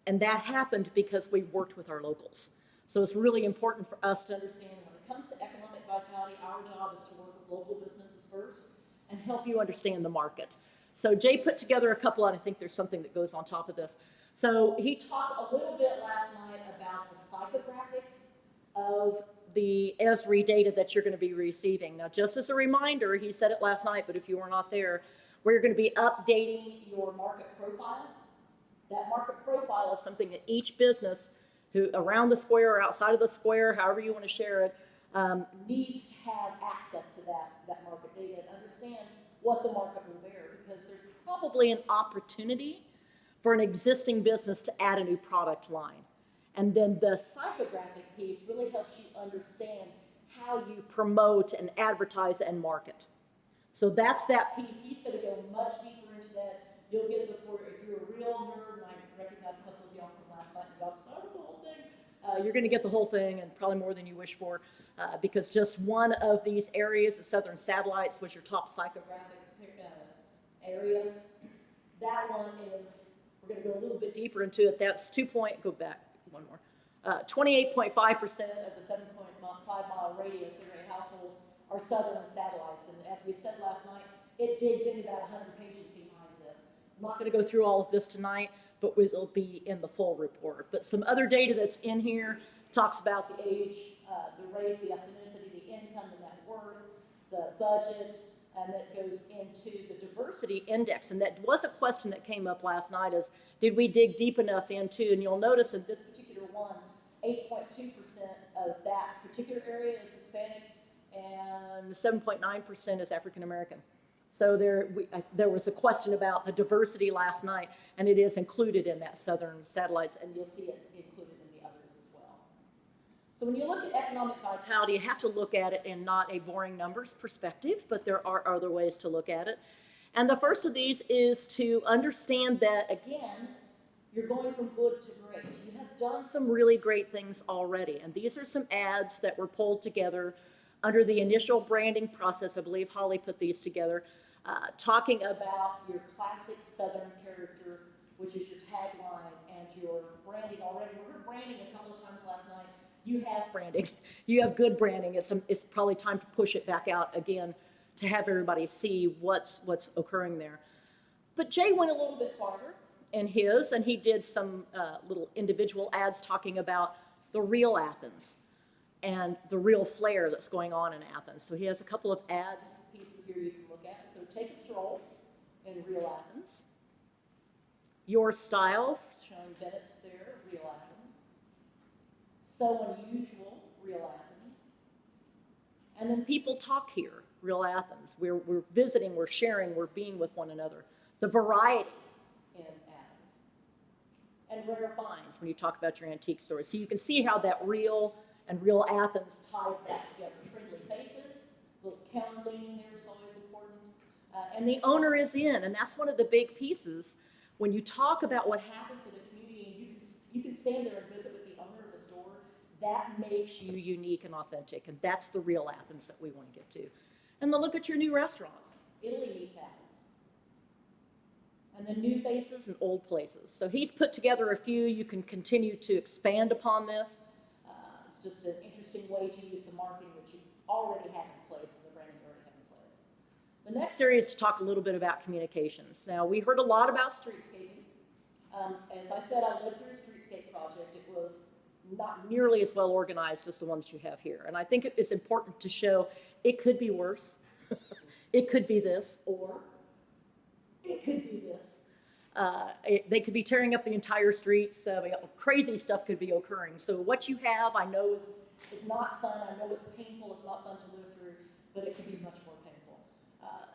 And that happened because we worked with our locals. So it's really important for us to understand when it comes to economic vitality, our job is to work with local businesses first and help you understand the market. So Jay put together a couple, and I think there's something that goes on top of this. So he talked a little bit last night about the psychographics of the ESRI data that you're going to be receiving. Now, just as a reminder, he said it last night, but if you were not there, we're going to be updating your market profile. That market profile is something that each business who around the square or outside of the square, however you want to share it, needs to have access to that market data and understand what the market will bear, because there's probably an opportunity for an existing business to add a new product line. And then the psychographic piece really helps you understand how you promote and advertise and market. So that's that piece. He's going to go much deeper into that. You'll get if you're a real nerd, and I recognize a couple of y'all from last night, and y'all decided the whole thing, you're going to get the whole thing and probably more than you wish for, because just one of these areas, the Southern Satellites, was your top psychographic area. That one is, we're going to go a little bit deeper into it. That's 28.5% of the 7.5-mile radius area households are Southern Satellites. And as we said last night, it digs into about 100 pages behind this. I'm not going to go through all of this tonight, but it'll be in the full report. But some other data that's in here talks about the age, the race, the ethnicity, the income, the net worth, the budget, and that goes into the diversity index. And that was a question that came up last night is, did we dig deep enough into, and you'll notice in this particular one, 8.2% of that particular area is Hispanic and 7.9% is African American. So there was a question about the diversity last night, and it is included in that Southern Satellites, and you'll see it included in the others as well. So when you look at economic vitality, you have to look at it in not a boring numbers perspective, but there are other ways to look at it. And the first of these is to understand that, again, you're going from good to great. You have done some really great things already, and these are some ads that were pulled together under the initial branding process. I believe Holly put these together, talking about your classic Southern character, which is your tagline, and your branding already. We heard branding a couple of times last night. You have branding. You have good branding. It's probably time to push it back out again to have everybody see what's occurring there. But Jay went a little bit farther in his, and he did some little individual ads talking about the real Athens and the real flair that's going on in Athens. So he has a couple of ad pieces here you can look at. So take a stroll in real Athens. Your style, showing Bennett's there, real Athens. So unusual, real Athens. And then people talk here, real Athens. We're visiting, we're sharing, we're being with one another. The variety in Athens. And rare finds when you talk about your antique stores. So you can see how that real and real Athens ties back together. Friendly faces, little counter leaning there is always important. And the owner is in, and that's one of the big pieces. When you talk about what happens in the community, and you can stand there and visit with the owner of the store, that makes you unique and authentic, and that's the real Athens that we want to get to. And then look at your new restaurants. Italy meets Athens. And then new faces and old places. So he's put together a few. You can continue to expand upon this. It's just an interesting way to use the marketing that you already have in place and the branding you already have in place. The next area is to talk a little bit about communications. Now, we heard a lot about streetscaping. As I said, I lived through a streetscape project. It was not nearly as well organized as the ones you have here. And I think it is important to show it could be worse. It could be this, or it could be this. They could be tearing up the entire streets. Crazy stuff could be occurring. So what you have, I know, is not fun. I know it's painful, it's not fun to live through, but it can be much more painful.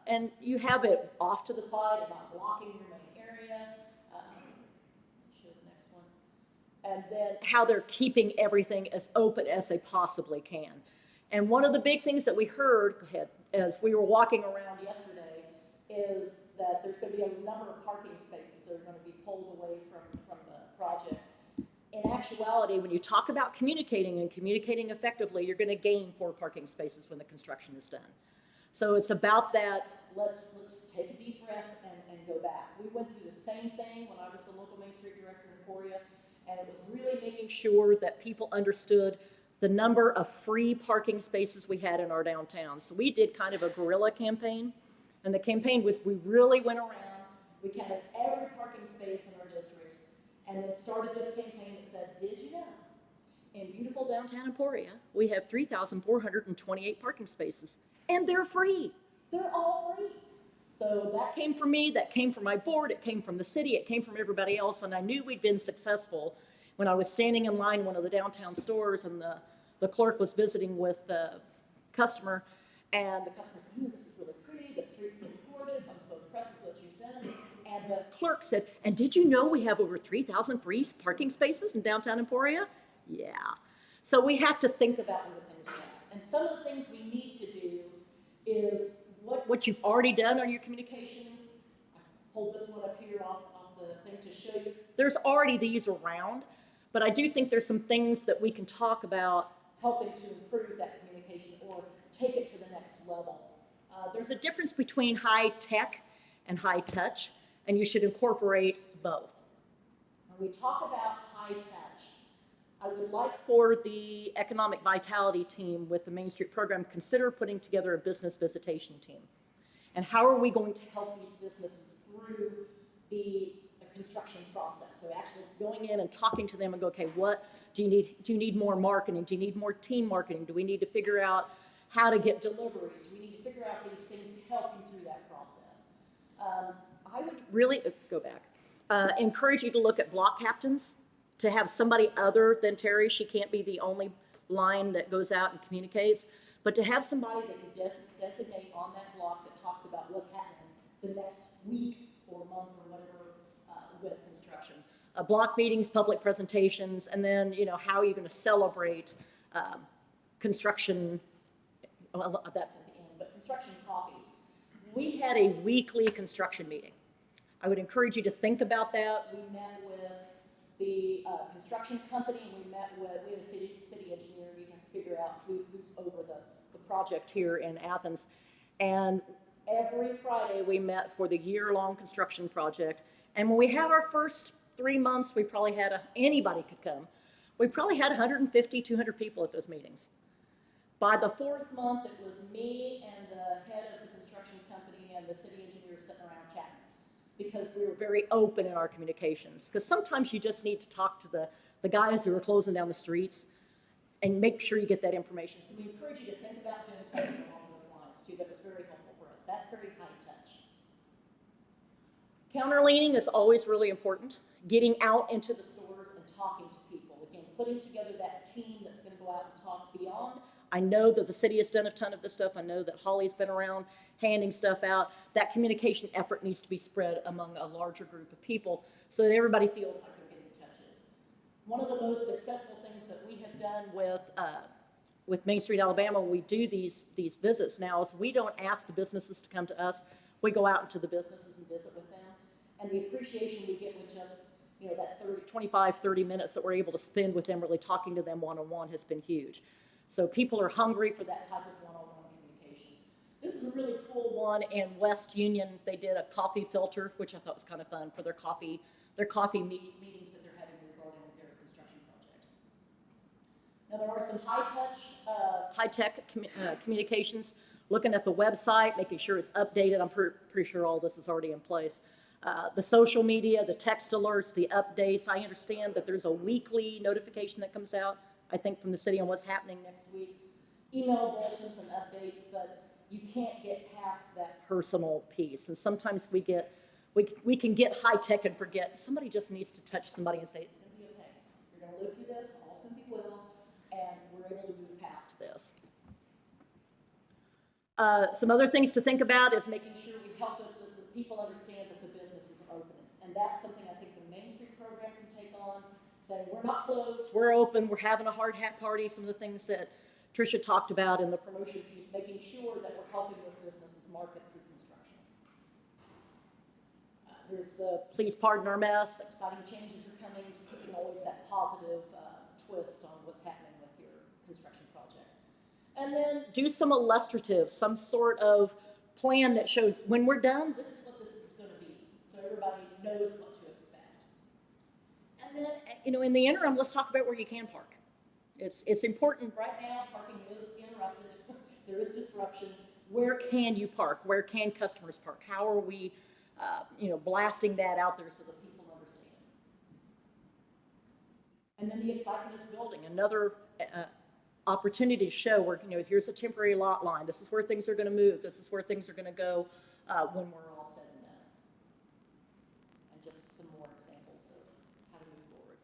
And you have it off to the side and not blocking your main area. Show the next one. And then how they're keeping everything as open as they possibly can. And one of the big things that we heard, go ahead, as we were walking around yesterday, is that there's going to be a number of parking spaces that are going to be pulled away from the project. In actuality, when you talk about communicating and communicating effectively, you're going to gain 4 parking spaces when the construction is done. So it's about that, let's take a deep breath and go back. We went through the same thing when I was the local Main Street director in Emporia, and it was really making sure that people understood the number of free parking spaces we had in our downtown. So we did kind of a guerrilla campaign, and the campaign was we really went around, we counted every parking space in our district, and then started this campaign that said, did you know, in beautiful downtown Emporia, we have 3,428 parking spaces, and they're free. They're all free. So that came from me, that came from my board, it came from the city, it came from everybody else, and I knew we'd been successful when I was standing in line in one of the downtown stores, and the clerk was visiting with the customer, and the customer said, ooh, this is really pretty, the streetscape's gorgeous, I'm so impressed with what you've done. And the clerk said, and did you know we have over 3,000 free parking spaces in downtown Emporia? Yeah. So we have to think about where things are. And some of the things we need to do is what you've already done on your communications. I pulled this one up here off the thing to show you. There's already these around, but I do think there's some things that we can talk about helping to improve that communication or take it to the next level. There's a difference between high tech and high touch, and you should incorporate both. When we talk about high touch, I would like for the economic vitality team with the Main Street program consider putting together a business visitation team. And how are we going to help these businesses through the construction process? So actually going in and talking to them and go, okay, what do you need? Do you need more marketing? Do you need more team marketing? Do we need to figure out how to get deliveries? Do we need to figure out these things to help you through that process? I would really, go back, encourage you to look at block captains, to have somebody other than Terry. She can't be the only line that goes out and communicates, but to have somebody that you designate on that block that talks about what's happening the next week or month or whatever with construction. Block meetings, public presentations, and then, how are you going to celebrate construction, well, that's at the end, but construction coffees. We had a weekly construction meeting. I would encourage you to think about that. We met with the construction company, and we had a city engineer. We have to figure out who's over the project here in Athens. And every Friday we met for the year-long construction project. And when we had our first 3 months, we probably had, anybody could come. We probably had 150, 200 people at those meetings. By the 4th month, it was me and the head of the construction company and the city engineer sitting around chatting, because we were very open in our communications. Because sometimes you just need to talk to the guys who are closing down the streets and make sure you get that information. So we encourage you to think about doing something along those lines too. That was very helpful for us. That's very high touch. Counterleaning is always really important. Getting out into the stores and talking to people. Again, putting together that team that's going to go out and talk beyond. I know that the city has done a ton of this stuff. I know that Holly's been around handing stuff out. That communication effort needs to be spread among a larger group of people so that everybody feels like they're getting touches. One of the most successful things that we have done with Main Street Alabama when we do these visits now is we don't ask the businesses to come to us. We go out into the businesses and visit with them. And the appreciation we get with just that 25, 30 minutes that we're able to spend with them really talking to them one-on-one has been huge. So people are hungry for that type of one-on-one communication. This is a really cool one in West Union. They did a coffee filter, which I thought was kind of fun for their coffee meetings that they're having regarding their construction project. Now there are some high-tech communications, looking at the website, making sure it's updated. I'm pretty sure all this is already in place. The social media, the text alerts, the updates. I understand that there's a weekly notification that comes out, I think, from the city on what's happening next week. Email bulletins and updates, but you can't get past that personal piece. And sometimes we can get high tech and forget. Somebody just needs to touch somebody and say, it's going to be okay. You're going to live through this. All's going to be well. and we're able to move past this. Some other things to think about is making sure we help those business people understand that the business is open. And that's something I think the Main Street program can take on, saying we're not closed, we're open, we're having a hard hat party, some of the things that Trisha talked about in the promotion piece, making sure that we're helping those businesses market through construction. There's the please pardon our mess, exciting changes are coming, keeping always that positive twist on what's happening with your construction project. And then do some illustrative, some sort of plan that shows when we're done, this is what this is going to be, so everybody knows what to expect. And then, in the interim, let's talk about where you can park. It's important right now. Parking is interrupted. There is disruption. Where can you park? Where can customers park? How are we, blasting that out there so that people understand? And then the excitement is building. Another opportunity to show where, here's a temporary lot line. This is where things are going to move. This is where things are going to go when we're all said and done. And just some more examples of how to move forward.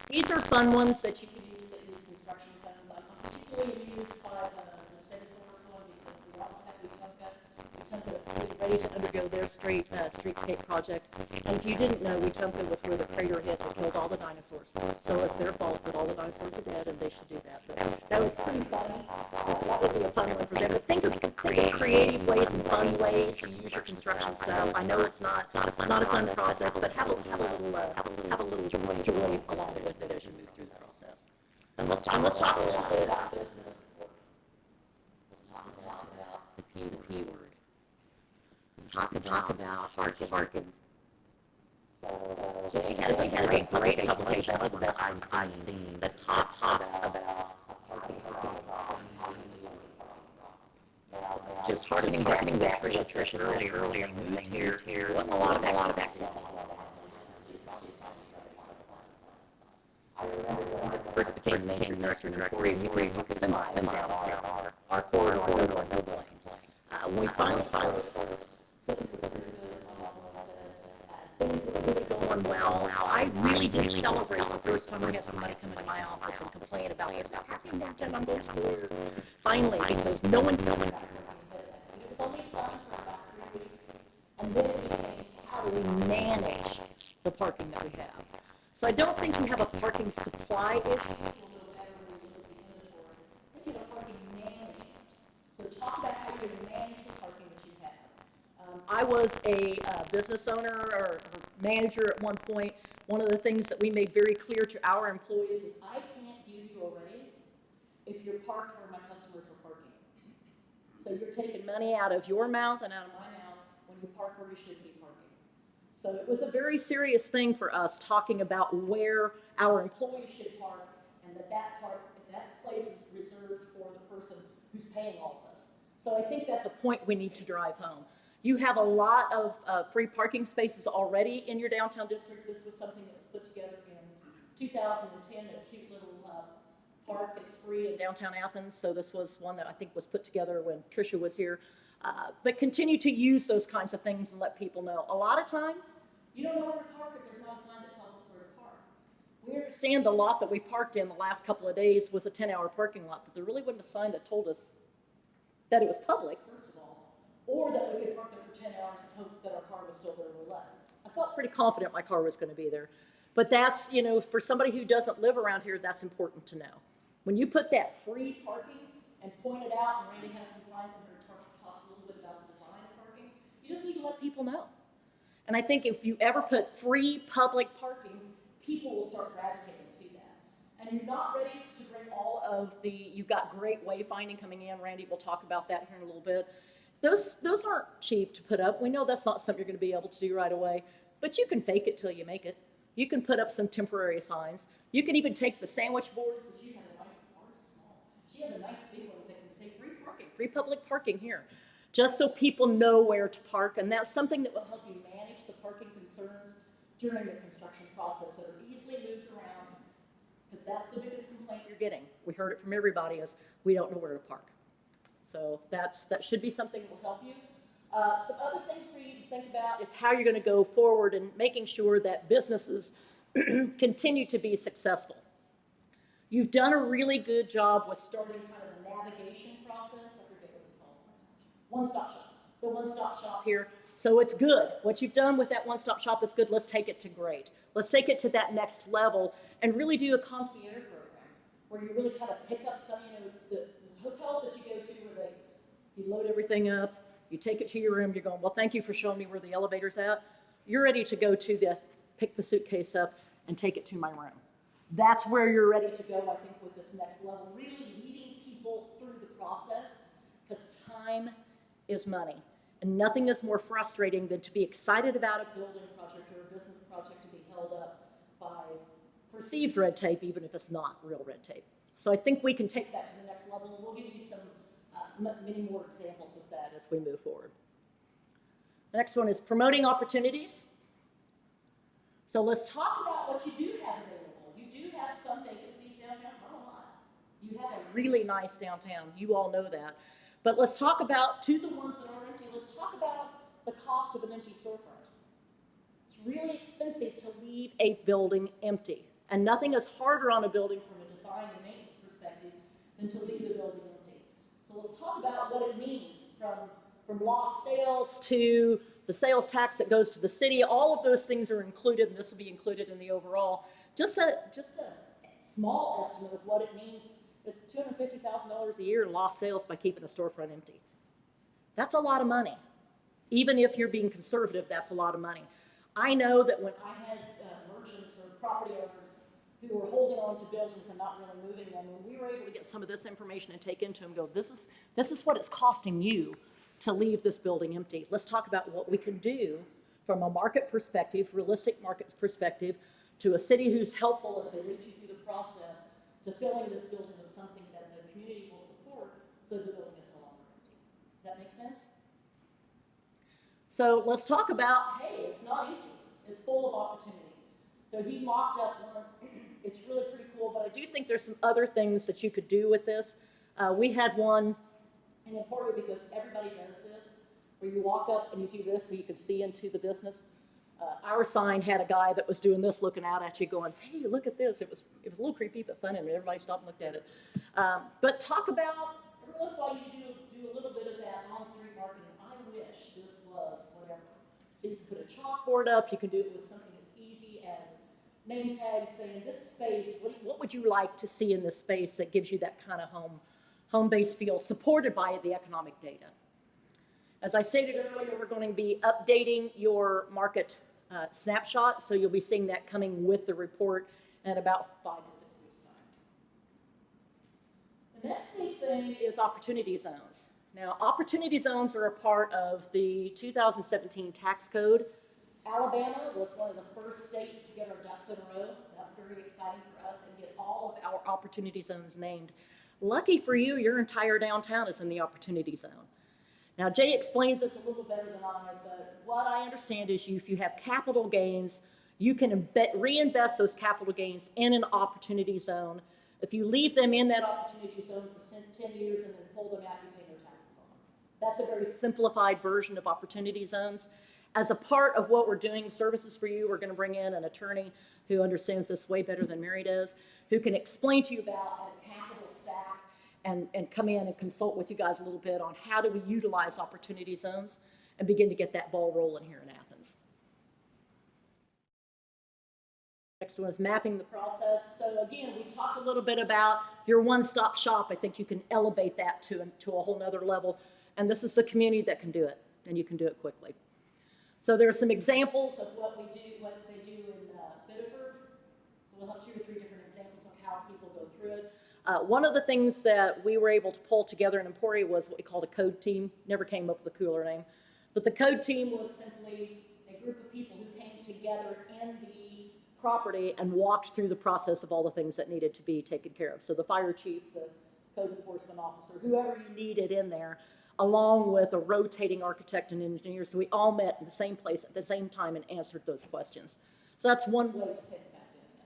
These are fun ones that you can use that use construction funds. I'm particularly amused by the Stegosaurus one because we also have Wetumpka. Wetumpka is ready to undergo their streetscape project. And if you didn't know, Wetumpka was where the crater hit and killed all the dinosaurs. So it's their fault that all the dinosaurs are dead, and they should do that. But that was pretty funny. That would be a fun one for them. But think of creative ways and fun ways to use your construction stuff. I know it's not a fun process, but have a little joy along with it as you move through the process. And let's talk a little bit about business support. Let's talk about the P word. Talk about parking. So Jay had a great publication. That's the best I've seen. The talks about parking. Just hardening that Trisha earlier moving here wasn't a lot of activity. I remember when I first became Main Street Director and we could send down our corridor, no complaint. When we finally things were really going well. I really did celebrate the first time we had somebody come into my office and complain about it. Parking downtown, I'm going to school. Finally, because no one. It was only fun for about 3 weeks, and then it became how do we manage the parking that we have. So I don't think we have a parking supply issue. We'll know better when we look at the inventory. We have a parking management. So talk about how you're going to manage the parking that you have. I was a business owner or manager at one point. One of the things that we made very clear to our employees is I can't give you a raise if you're parked where my customers are parking. So you're taking money out of your mouth and out of my mouth when you park where you should be parking. So it was a very serious thing for us talking about where our employees should park and that place is reserved for the person who's paying all of us. So I think that's a point we need to drive home. You have a lot of free parking spaces already in your downtown district. This was something that was put together in 2010, a cute little park. It's free in downtown Athens, so this was one that I think was put together when Trisha was here. But continue to use those kinds of things and let people know. A lot of times, you don't know where to park if there's not a sign that tells us where to park. We understand the lot that we parked in the last couple of days was a 10-hour parking lot, but there really wasn't a sign that told us that it was public, first of all, or that we could park there for 10 hours and hope that our car was still there when we left. I felt pretty confident my car was going to be there. But that's, for somebody who doesn't live around here, that's important to know. When you put that free parking and point it out, and Randy has some signs in here that talks a little bit about the design of parking, you just need to let people know. And I think if you ever put free public parking, people will start gravitating to that. And you're not ready to bring all of you've got great wayfinding coming in. Randy will talk about that here in a little bit. Those aren't cheap to put up. We know that's not something you're going to be able to do right away, but you can fake it till you make it. You can put up some temporary signs. You can even take the sandwich boards, because you have a nice, ours are small. She has a nice big one that can say free parking, free public parking here, just so people know where to park. And that's something that will help you manage the parking concerns during the construction process that are easily moved around, because that's the biggest complaint you're getting. We heard it from everybody is we don't know where to park. So that should be something that will help you. Some other things for you to think about is how you're going to go forward and making sure that businesses continue to be successful. You've done a really good job with starting kind of the navigation process. I forget what it's called. One-stop shop. The one-stop shop here. So it's good. What you've done with that one-stop shop is good. Let's take it to great. Let's take it to that next level and really do a concierge program where you really kind of pick up some, the hotels that you go to where you load everything up, you take it to your room, you're going, well, thank you for showing me where the elevator's at. You're ready to go to pick the suitcase up and take it to my room. That's where you're ready to go, I think, with this next level, really leading people through the process, because time is money. And nothing is more frustrating than to be excited about a building project or a business project to be held up by perceived red tape, even if it's not real red tape. So I think we can take that to the next level, and we'll give you some many more examples of that as we move forward. The next one is promoting opportunities. So let's talk about what you do have available. You do have some vacancies downtown, not a lot. You have a really nice downtown. You all know that. But let's talk about, to the ones that are empty, let's talk about the cost of an empty storefront. It's really expensive to leave a building empty. And nothing is harder on a building from a design and maintenance perspective than to leave a building empty. So let's talk about what it means from lost sales to the sales tax that goes to the city. All of those things are included, and this will be included in the overall. Just a small estimate of what it means is $250,000 a year in lost sales by keeping a storefront empty. That's a lot of money. Even if you're being conservative, that's a lot of money. I know that when I had merchants or property owners who were holding on to buildings and not really moving them, when we were able to get some of this information and take into them, go, this is what it's costing you to leave this building empty. Let's talk about what we can do from a market perspective, realistic market perspective, to a city who's helpful as they lead you through the process to filling this building with something that the community will support so the building is no longer empty. Does that make sense? So let's talk about, hey, it's not empty. It's full of opportunity. So he mocked up one. It's really pretty cool, but I do think there's some other things that you could do with this. We had one in Emporia because everybody does this, where you walk up and you do this so you can see into the business. Our sign had a guy that was doing this, looking out at you, going, "Hey, look at this." It was a little creepy, but fun, and everybody stopped and looked at it. But talk about every once in a while you do a little bit of that on-street marketing. I wish this was whatever. So you can put a chalkboard up. You can do it with something as easy as name tags saying, "This space. What would you like to see in this space that gives you that kind of home-based feel, supported by the economic data?" As I stated earlier, we're going to be updating your market snapshot, so you'll be seeing that coming with the report in about 5 to 6 weeks' time. The next big thing is opportunity zones. Now, opportunity zones are a part of the 2017 tax code. Alabama was one of the first states to get our ducks in a row. That's very exciting for us, and get all of our opportunity zones named. Lucky for you, your entire downtown is in the opportunity zone. Now, Jay explains this a little better than I, but what I understand is if you have capital gains, you can reinvest those capital gains in an opportunity zone. If you leave them in that opportunity zone for 10 years and then pull them out, you pay no taxes on them. That's a very simplified version of opportunity zones. As a part of what we're doing, services for you, we're going to bring in an attorney who understands this way better than Mary does, who can explain to you about a capital stack and come in and consult with you guys a little bit on how do we utilize opportunity zones and begin to get that ball rolling here in Athens. Next one is mapping the process. So again, we talked a little bit about your one-stop shop. I think you can elevate that to a whole nother level. And this is the community that can do it, and you can do it quickly. So there are some examples of what they do in Biddeford. So we'll have 2 or 3 different examples of how people go through it. One of the things that we were able to pull together in Emporia was what we called a code team. Never came up with a cooler name. But the code team was simply a group of people who came together in the property and walked through the process of all the things that needed to be taken care of. So the fire chief, the code enforcement officer, whoever you needed in there, along with a rotating architect and engineer. So we all met in the same place at the same time and answered those questions. So that's one way to think about doing it.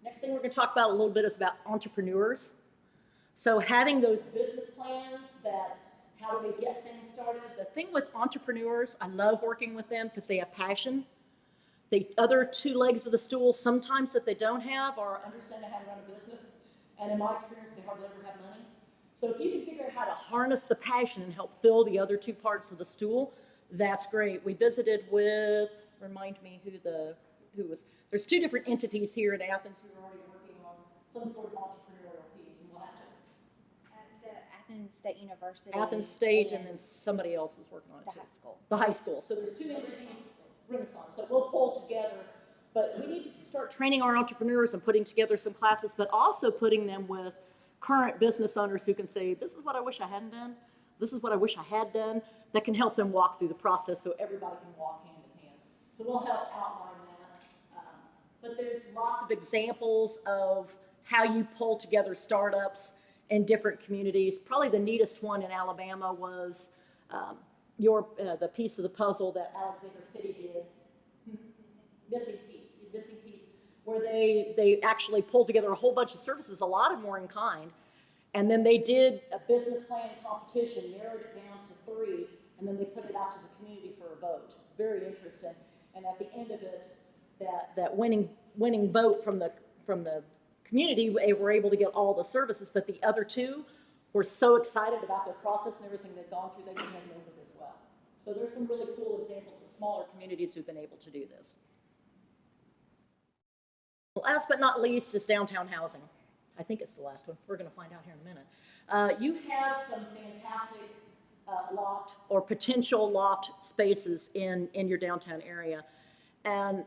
Next thing we're going to talk about a little bit is about entrepreneurs. So having those business plans that how do we get things started. The thing with entrepreneurs, I love working with them because they have passion. the other two legs of the stool sometimes that they don't have are understanding how to run a business. And in my experience, they hardly ever have money. So if you can figure out how to harness the passion and help fill the other two parts of the stool, that's great. We visited with, remind me who was, there's two different entities here in Athens who are already working on some sort of entrepreneurial piece, and we'll have to. The Athens State University. Athens State, and then somebody else is working on it the too. high school. The high school. So there's two entities, Renaissance. So we'll pull together, but we need to start training our entrepreneurs and putting together some classes, but also putting them with current business owners who can say, this is what I wish I hadn't done. This is what I wish I had done, that can help them walk through the process so everybody can walk hand in hand. So we'll help outline that. But there's lots of examples of how you pull together startups in different communities. Probably the neatest one in Alabama was the piece of the puzzle that Alexander City did. Missing piece, where they actually pulled together a whole bunch of services, a lot of them were in kind, and then they did a business plan competition, narrowed it down to 3, and then they put it out to the community for a vote. Very interesting. And at the end of it, that winning vote from the community, they were able to get all the services, but the other 2 were so excited about their process and everything they'd gone through, they became members as well. So there's some really cool examples of smaller communities who've been able to do this. Last but not least is downtown housing. I think it's the last one. We're going to find out here in a minute. You have some fantastic loft or potential loft spaces in your downtown area. And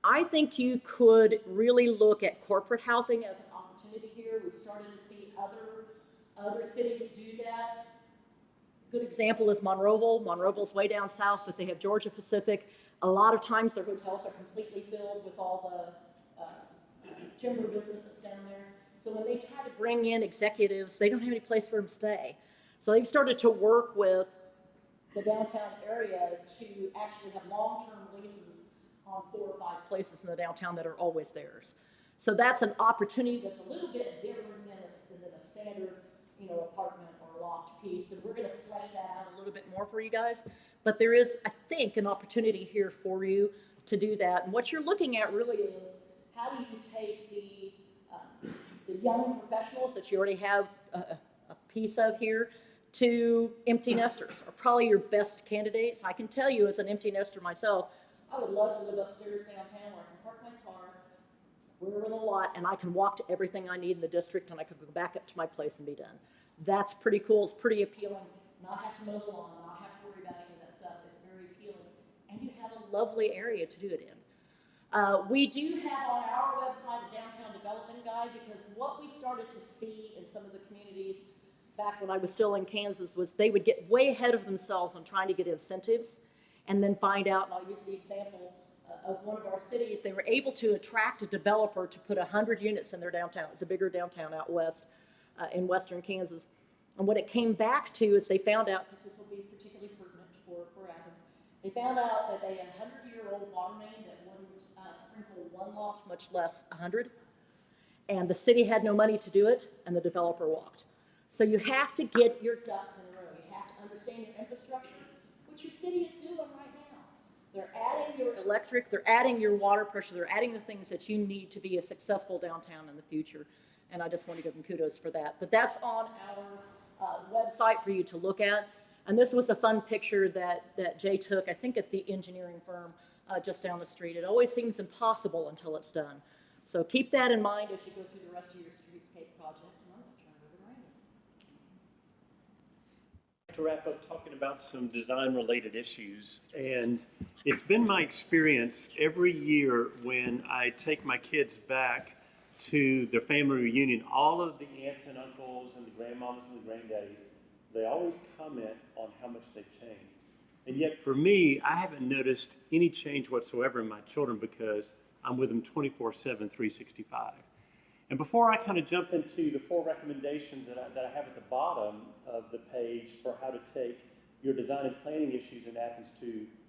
I think you could really look at corporate housing as an opportunity here. We've started to see other cities do that. Good example is Monroeville. Monroeville's way down south, but they have Georgia Pacific. A lot of times their hotels are completely filled with all the timber business that's down there. So when they try to bring in executives, they don't have any place for them to stay. So they've started to work with the downtown area to actually have long-term leases on 4 or 5 places in the downtown that are always theirs. So that's an opportunity that's a little bit different than a standard, apartment or loft piece. And we're going to flesh that out a little bit more for you guys. But there is, I think, an opportunity here for you to do that. And what you're looking at really is, how do you take the young professionals that you already have a piece of here to empty nesters are probably your best candidates. I can tell you as an empty nester myself, I would love to live upstairs downtown where I can park my car, we're in a lot, and I can walk to everything I need in the district, and I can go back up to my place and be done. That's pretty cool. It's pretty appealing. Not have to mow the lawn, not have to worry about any of that stuff. It's very appealing. And you have a lovely area to do it in. We do have on our website a downtown development guide, because what we started to see in some of the communities back when I was still in Kansas was they would get way ahead of themselves on trying to get incentives and then find out, and I'll use the example of one of our cities, they were able to attract a developer to put 100 units in their downtown. It's a bigger downtown out west in western Kansas. And what it came back to is they found out, because this will be particularly pertinent for Athens, they found out that they had a 100-year-old water main that wouldn't sprinkle one loft, much less 100. And the city had no money to do it, and the developer walked. So you have to get your ducks in a row. You have to understand your infrastructure, which your city is doing right now. They're adding your electric, they're adding your water pressure, they're adding the things that you need to be a successful downtown in the future. And I just want to give them kudos for that. But that's on our website for you to look at. And this was a fun picture that Jay took, I think, at the engineering firm just down the street. It always seems impossible until it's done. So keep that in mind as you go through the rest of your streetscape project. And I'm going to turn it over to Randy. To wrap up talking about some design-related issues, and it's been my experience every year when I take my kids back to their family reunion, all of the aunts and uncles and the grandmamas and the granddaddies, they always comment on how much they've changed. And yet for me, I haven't noticed any change whatsoever in my children because I'm with them 24/7, 365. And before I kind of jump into the 4 recommendations that I have at the bottom of the page for how to take your design and planning issues in Athens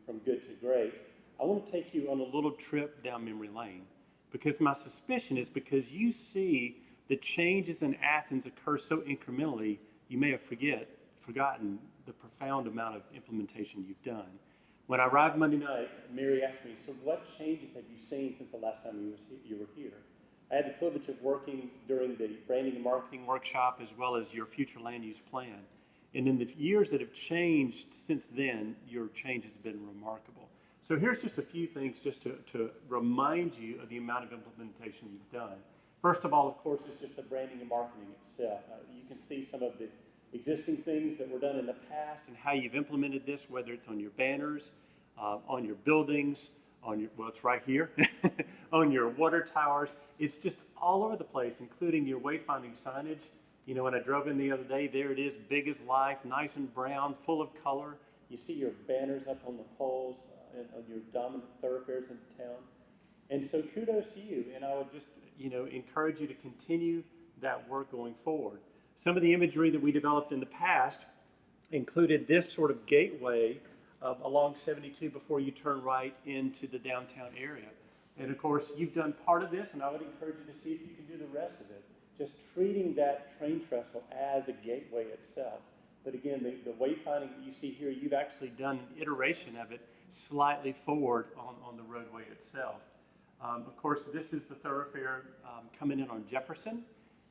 from good to great, I want to take you on a little trip down memory lane. Because my suspicion is because you see the changes in Athens occur so incrementally, you may have forgotten the profound amount of implementation you've done. When I arrived Monday night, Mary asked me, so what changes have you seen since the last time you were here? I had the privilege of working during the branding and marketing workshop as well as your future land use plan. And in the years that have changed since then, your change has been remarkable. So here's just a few things just to remind you of the amount of implementation you've done. First of all, of course, is just the branding and marketing itself. You can see some of the existing things that were done in the past and how you've implemented this, whether it's on your banners, on your buildings, on your, well, it's right here, on your water towers. It's just all over the place, including your wayfinding signage. You know, when I drove in the other day, there it is, big as life, nice and brown, full of color. You see your banners up on the poles and on your dominant thoroughfares in town. And so kudos to you, and I would just, you know, encourage you to continue that work going forward. Some of the imagery that we developed in the past included this sort of gateway along 72 before you turn right into the downtown area. And of course, you've done part of this, and I would encourage you to see if you can do the rest of it. Just treating that train trestle as a gateway itself. But again, the wayfinding that you see here, you've actually done an iteration of it slightly forward on the roadway itself. Of course, this is the thoroughfare coming in on Jefferson.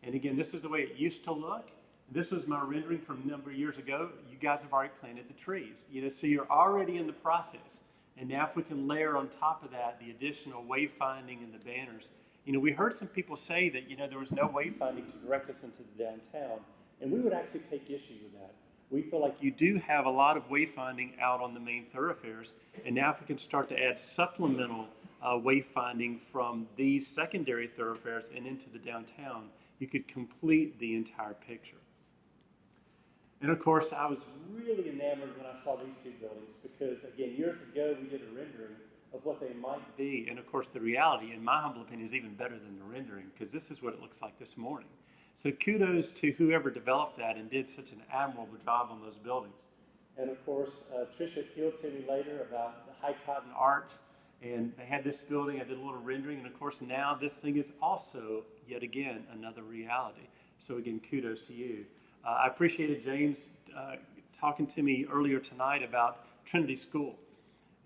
And again, this is the way it used to look. This was my rendering from a number of years ago. You guys have already planted the trees, you know, so you're already in the process. And now if we can layer on top of that the additional wayfinding and the banners. You know, we heard some people say that, you know, there was no wayfinding to direct us into the downtown, and we would actually take issue with that. We feel like you do have a lot of wayfinding out on the main thoroughfares, and now if we can start to add supplemental wayfinding from these secondary thoroughfares and into the downtown, you could complete the entire picture. And of course, I was really enamored when I saw these two buildings because, again, years ago we did a rendering of what they might be. And of course, the reality, in my humble opinion, is even better than the rendering because this is what it looks like this morning. So kudos to whoever developed that and did such an admirable job on those buildings. And of course, Trisha appealed to me later about the high cotton arts. And they had this building, I did a little rendering, and of course now this thing is also, yet again, another reality. So again, kudos to you. I appreciated James talking to me earlier tonight about Trinity School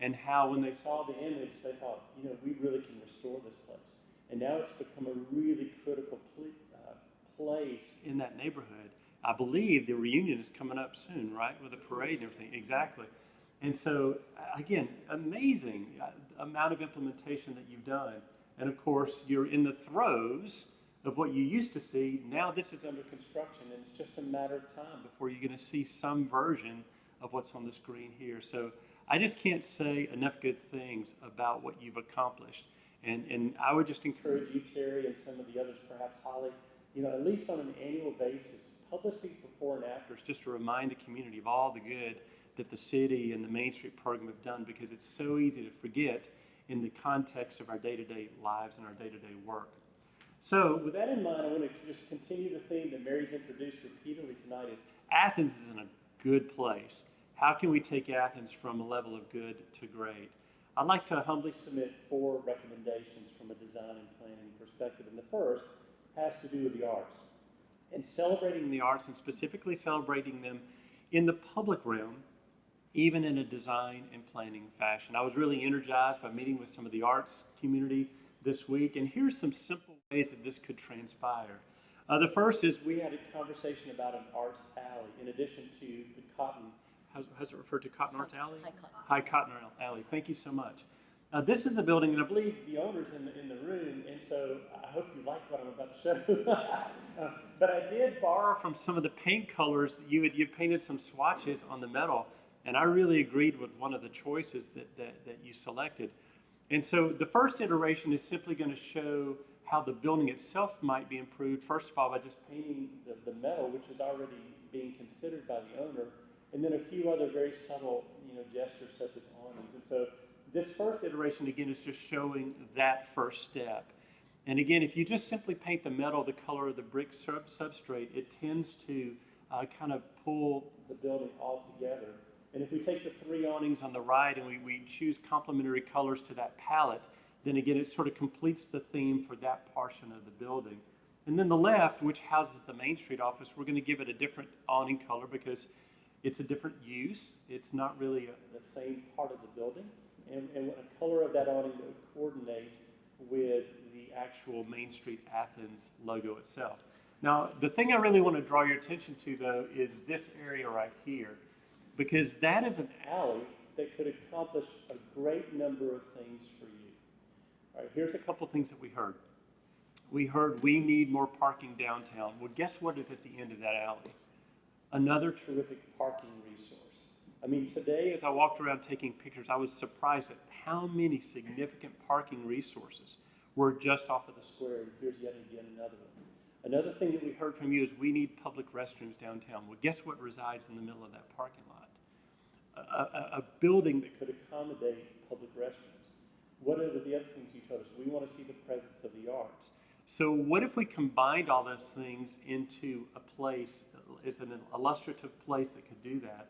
and how when they saw the image, they thought, you know, we really can restore this place. And now it's become a really critical place in that neighborhood. I believe the reunion is coming up soon, right, with a parade and everything. Exactly. And so, again, amazing amount of implementation that you've done. And of course, you're in the throes of what you used to see. Now this is under construction, and it's just a matter of time before you're going to see some version of what's on the screen here. So I just can't say enough good things about what you've accomplished. And I would just encourage you, Terry, and some of the others, perhaps Holly, you know, at least on an annual basis, publish these before and afters just to remind the community of all the good that the city and the Main Street program have done, because it's so easy to forget in the context of our day-to-day lives and our day-to-day work. So with that in mind, I want to just continue the theme that Mary's introduced repeatedly tonight is Athens is in a good place. How can we take Athens from a level of good to great? I'd like to humbly submit 4 recommendations from a design and planning perspective. And the first has to do with the arts. And celebrating the arts, and specifically celebrating them in the public realm, even in a design and planning fashion. I was really energized by meeting with some of the arts community this week, and here's some simple ways that this could transpire. The first is we had a conversation about an arts alley in addition to the Cotton, how's it referred to, Cotton Arts Alley? High Cotton Alley. Thank you so much. This is a building, and I believe the owner's in the room, and so I hope you like what I'm about to show. But I did borrow from some of the paint colors. You painted some swatches on the metal, and I really agreed with one of the choices that you selected. And so the first iteration is simply going to show how the building itself might be improved, first of all, by just painting the metal, which is already being considered by the owner, and then a few other very subtle, you know, gestures such as awnings. And so this first iteration, again, is just showing that first step. And again, if you just simply paint the metal the color of the brick substrate, it tends to kind of pull the building all together. And if we take the 3 awnings on the right and we choose complementary colors to that palette, then again, it sort of completes the theme for that portion of the building. And then the left, which houses the Main Street office, we're going to give it a different awning color because It's a different use. It's not really the same part of the building. And a color of that awning that would coordinate with the actual Main Street Athens logo itself. Now, the thing I really want to draw your attention to, though, is this area right here, because that is an alley that could accomplish a great number of things for you. All right, here's a couple things that we heard. We heard we need more parking downtown. Well, guess what is at the end of that alley? Another terrific parking resource. I mean, today as I walked around taking pictures, I was surprised at how many significant parking resources were just off of the square, and here's yet again another one. Another thing that we heard from you is we need public restrooms downtown. Well, guess what resides in the middle of that parking lot? A building that could accommodate public restrooms. What are the other things you told us? We want to see the presence of the arts. So what if we combined all those things into a place, is an illustrative place that could do that?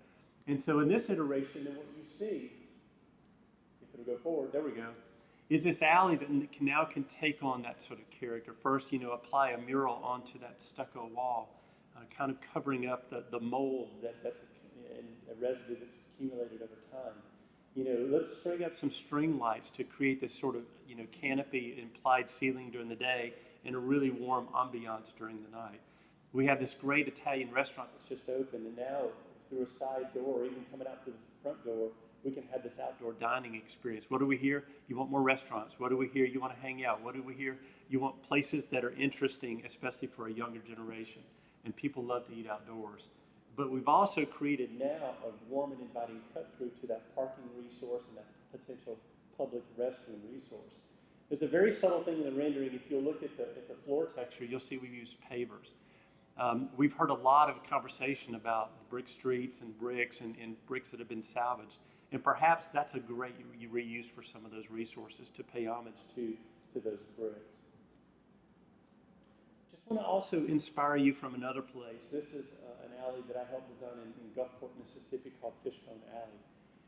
And so in this iteration, then what you see, if it'll go forward, there we go, is this alley that can take on that sort of character. First, apply a mural onto that stucco wall, kind of covering up the mold that's a residue that's accumulated over time. Let's string up some string lights to create this sort of, canopy implied ceiling during the day and a really warm ambiance during the night. We have this great Italian restaurant that's just opened, and now through a side door, or even coming out through the front door, we can have this outdoor dining experience. What do we hear? You want more restaurants. What do we hear? You want to hang out. What do we hear? You want places that are interesting, especially for a younger generation. And people love to eat outdoors. But we've also created now a warm and inviting cut through to that parking resource and that potential public restroom resource. There's a very subtle thing in the rendering. If you'll look at the floor texture, you'll see we've used pavers. We've heard a lot of conversation about brick streets and bricks and bricks that have been salvaged. And perhaps that's a great reuse for some of those resources to pay homage to those bricks. Just want to also inspire you from another place. This is an alley that I helped design in Gulfport, Mississippi called Fishbone Alley.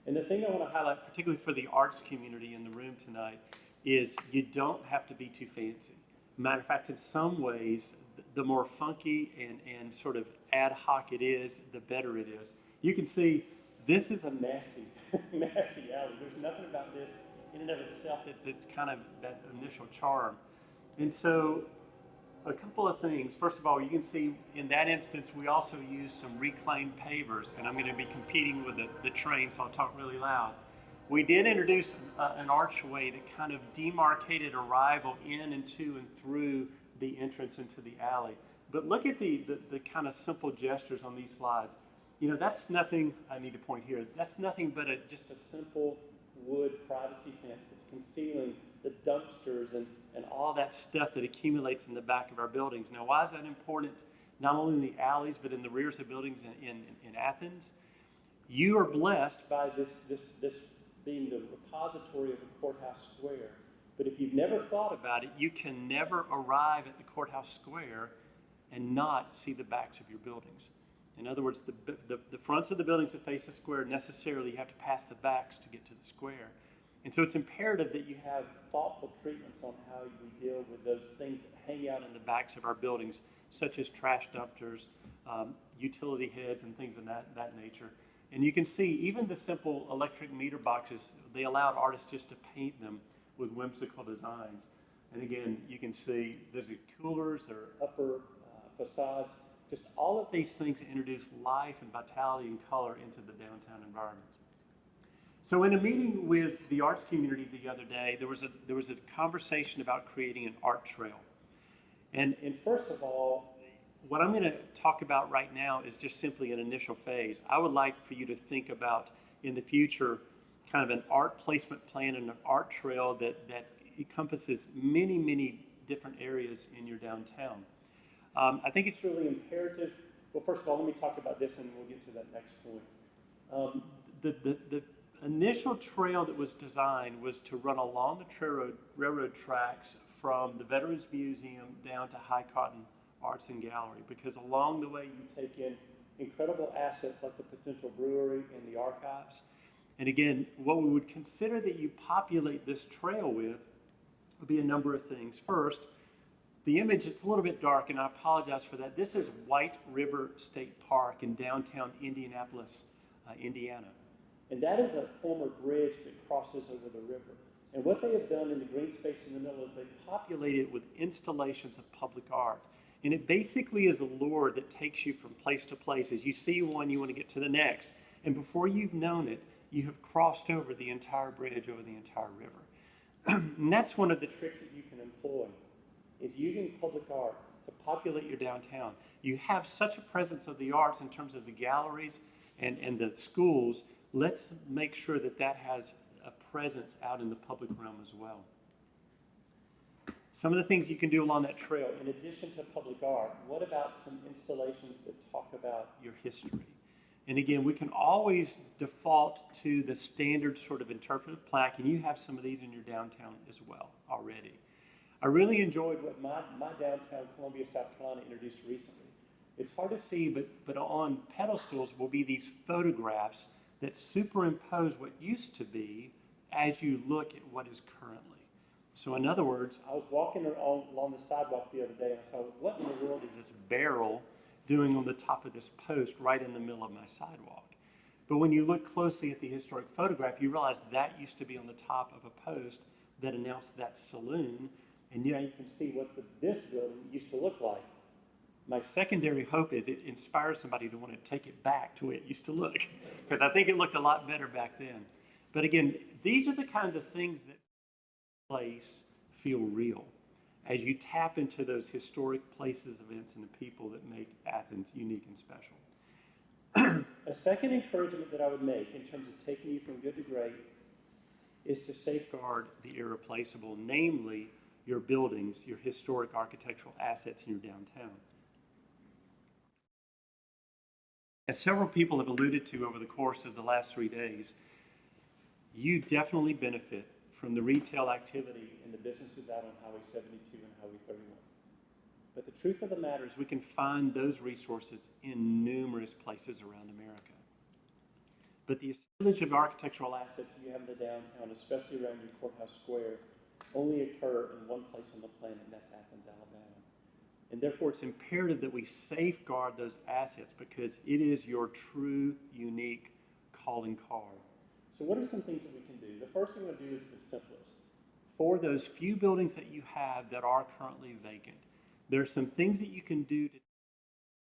And the thing I want to highlight, particularly for the arts community in the room tonight, is you don't have to be too fancy. Matter of fact, in some ways, the more funky and sort of ad hoc it is, the better it is. You can see this is a nasty, nasty alley. There's nothing about this in and of itself that's kind of that initial charm. And so a couple of things. First of all, you can see in that instance, we also use some reclaimed pavers, and I'm going to be competing with the train, so I'll talk really loud. We did introduce an archway that kind of demarcated arrival in and to and through the entrance into the alley. But look at the kind of simple gestures on these slides. That's nothing, I need to point here, that's nothing but just a simple wood privacy fence that's concealing the dumpsters and all that stuff that accumulates in the back of our buildings. Now, why is that important? Not only in the alleys, but in the rears of buildings in Athens. You are blessed by this being the repository of a courthouse square. But if you've never thought about it, you can never arrive at the courthouse square and not see the backs of your buildings. In other words, the fronts of the buildings that face the square, necessarily you have to pass the backs to get to the square. And so it's imperative that you have thoughtful treatments on how we deal with those things that hang out in the backs of our buildings, such as trash dumpsters, utility heads, and things of that nature. And you can see even the simple electric meter boxes, they allowed artists just to paint them with whimsical designs. And again, you can see there's coolers, there are upper facades, just all of these things that introduce life and vitality and color into the downtown environment. So in a meeting with the arts community the other day, there was a conversation about creating an art trail. And first of all, what I'm going to talk about right now is just simply an initial phase. I would like for you to think about in the future kind of an art placement plan and an art trail that encompasses many, many different areas in your downtown. I think it's really imperative. Well, first of all, let me talk about this and we'll get to that next point. The initial trail that was designed was to run along the railroad tracks from the Veterans Museum down to High Cotton Arts and Gallery, because along the way you take in incredible assets like the potential brewery and the archives. And again, what we would consider that you populate this trail with would be a number of things. First, The image, it's a little bit dark, and I apologize for that. This is White River State Park in downtown Indianapolis, Indiana. And that is a former bridge that crosses over the river. And what they have done in the green space in the middle is they've populated it with installations of public art. And it basically is a lure that takes you from place to place. As you see one, you want to get to the next. And before you've known it, you have crossed over the entire bridge, over the entire river. And that's one of the tricks that you can employ, is using public art to populate your downtown. You have such a presence of the arts in terms of the galleries and the schools. Let's make sure that that has a presence out in the public realm as well. Some of the things you can do along that trail, in addition to public art, what about some installations that talk about your history? And again, we can always default to the standard sort of interpretive plaque, and you have some of these in your downtown as well already. I really enjoyed what my downtown Columbia, South Carolina introduced recently. It's hard to see, but on pedestals will be these photographs that superimpose what used to be as you look at what is currently. So in other words, I was walking along the sidewalk the other day and I saw, what in the world is this barrel doing on the top of this post right in the middle of my sidewalk? But when you look closely at the historic photograph, you realize that used to be on the top of a post that announced that saloon. And you can see what this building used to look like. My secondary hope is it inspires somebody to want to take it back to where it used to look, because I think it looked a lot better back then. But again, these are the kinds of things that place feel real as you tap into those historic places, events, and the people that make Athens unique and special. A second encouragement that I would make in terms of taking you from good to great is to safeguard the irreplaceable, namely your buildings, your historic architectural assets in your downtown. As several people have alluded to over the course of the last 3 days, you definitely benefit from the retail activity and the businesses out on Highway 72 and Highway 31. But the truth of the matter is we can find those resources in numerous places around America. But the assemblage of architectural assets you have in the downtown, especially around your courthouse square, only occur in one place on the planet, and that's Athens, Alabama. And therefore, it's imperative that we safeguard those assets because it is your true, unique calling card. So what are some things that we can do? The first thing we'll do is the simplest. For those few buildings that you have that are currently vacant, there are some things that you can do to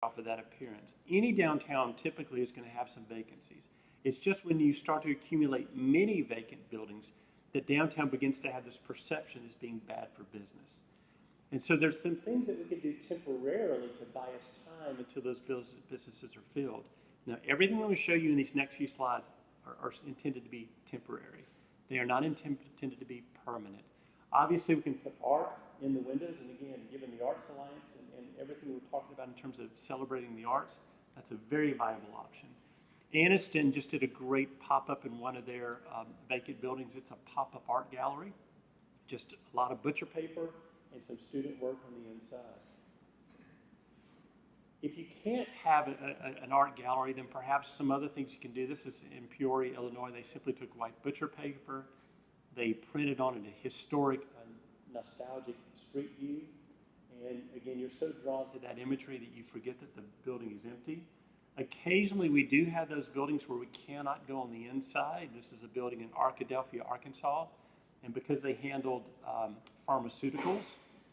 off of that appearance. Any downtown typically is going to have some vacancies. It's just when you start to accumulate many vacant buildings that downtown begins to have this perception as being bad for business. And so there's some things that we could do temporarily to buy us time until those businesses are filled. Now, everything I'm going to show you in these next few slides are intended to be temporary. They are not intended to be permanent. Obviously, we can put art in the windows, and again, given the Arts Alliance and everything we're talking about in terms of celebrating the arts, that's a very viable option. Anniston just did a great pop-up in one of their vacant buildings. It's a pop-up art gallery, just a lot of butcher paper and some student work on the inside. If you can't have an art gallery, then perhaps some other things you can do. This is in Peoria, Illinois. They simply took white butcher paper. They printed on it a historic, nostalgic street view. And again, you're so drawn to that imagery that you forget that the building is empty. Occasionally, we do have those buildings where we cannot go on the inside. This is a building in Arkadelphia, Arkansas. And because they handled pharmaceuticals,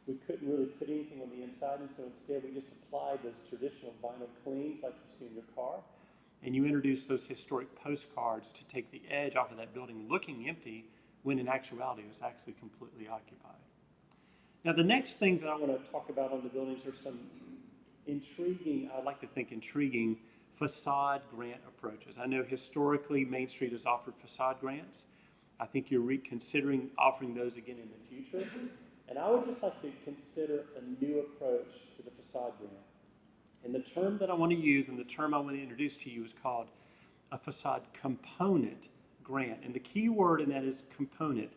we couldn't really put anything on the inside. And so instead, we just applied those traditional vinyl cleans like you see in your car. And you introduce those historic postcards to take the edge off of that building looking empty when in actuality it was actually completely occupied. Now, the next things that I want to talk about on the buildings are some intriguing, I like to think intriguing, facade grant approaches. I know historically Main Street has offered facade grants. I think you're reconsidering offering those again in the future. And I would just like to consider a new approach to the facade grant. And the term that I want to use and the term I want to introduce to you is called a facade component grant. And the key word in that is component.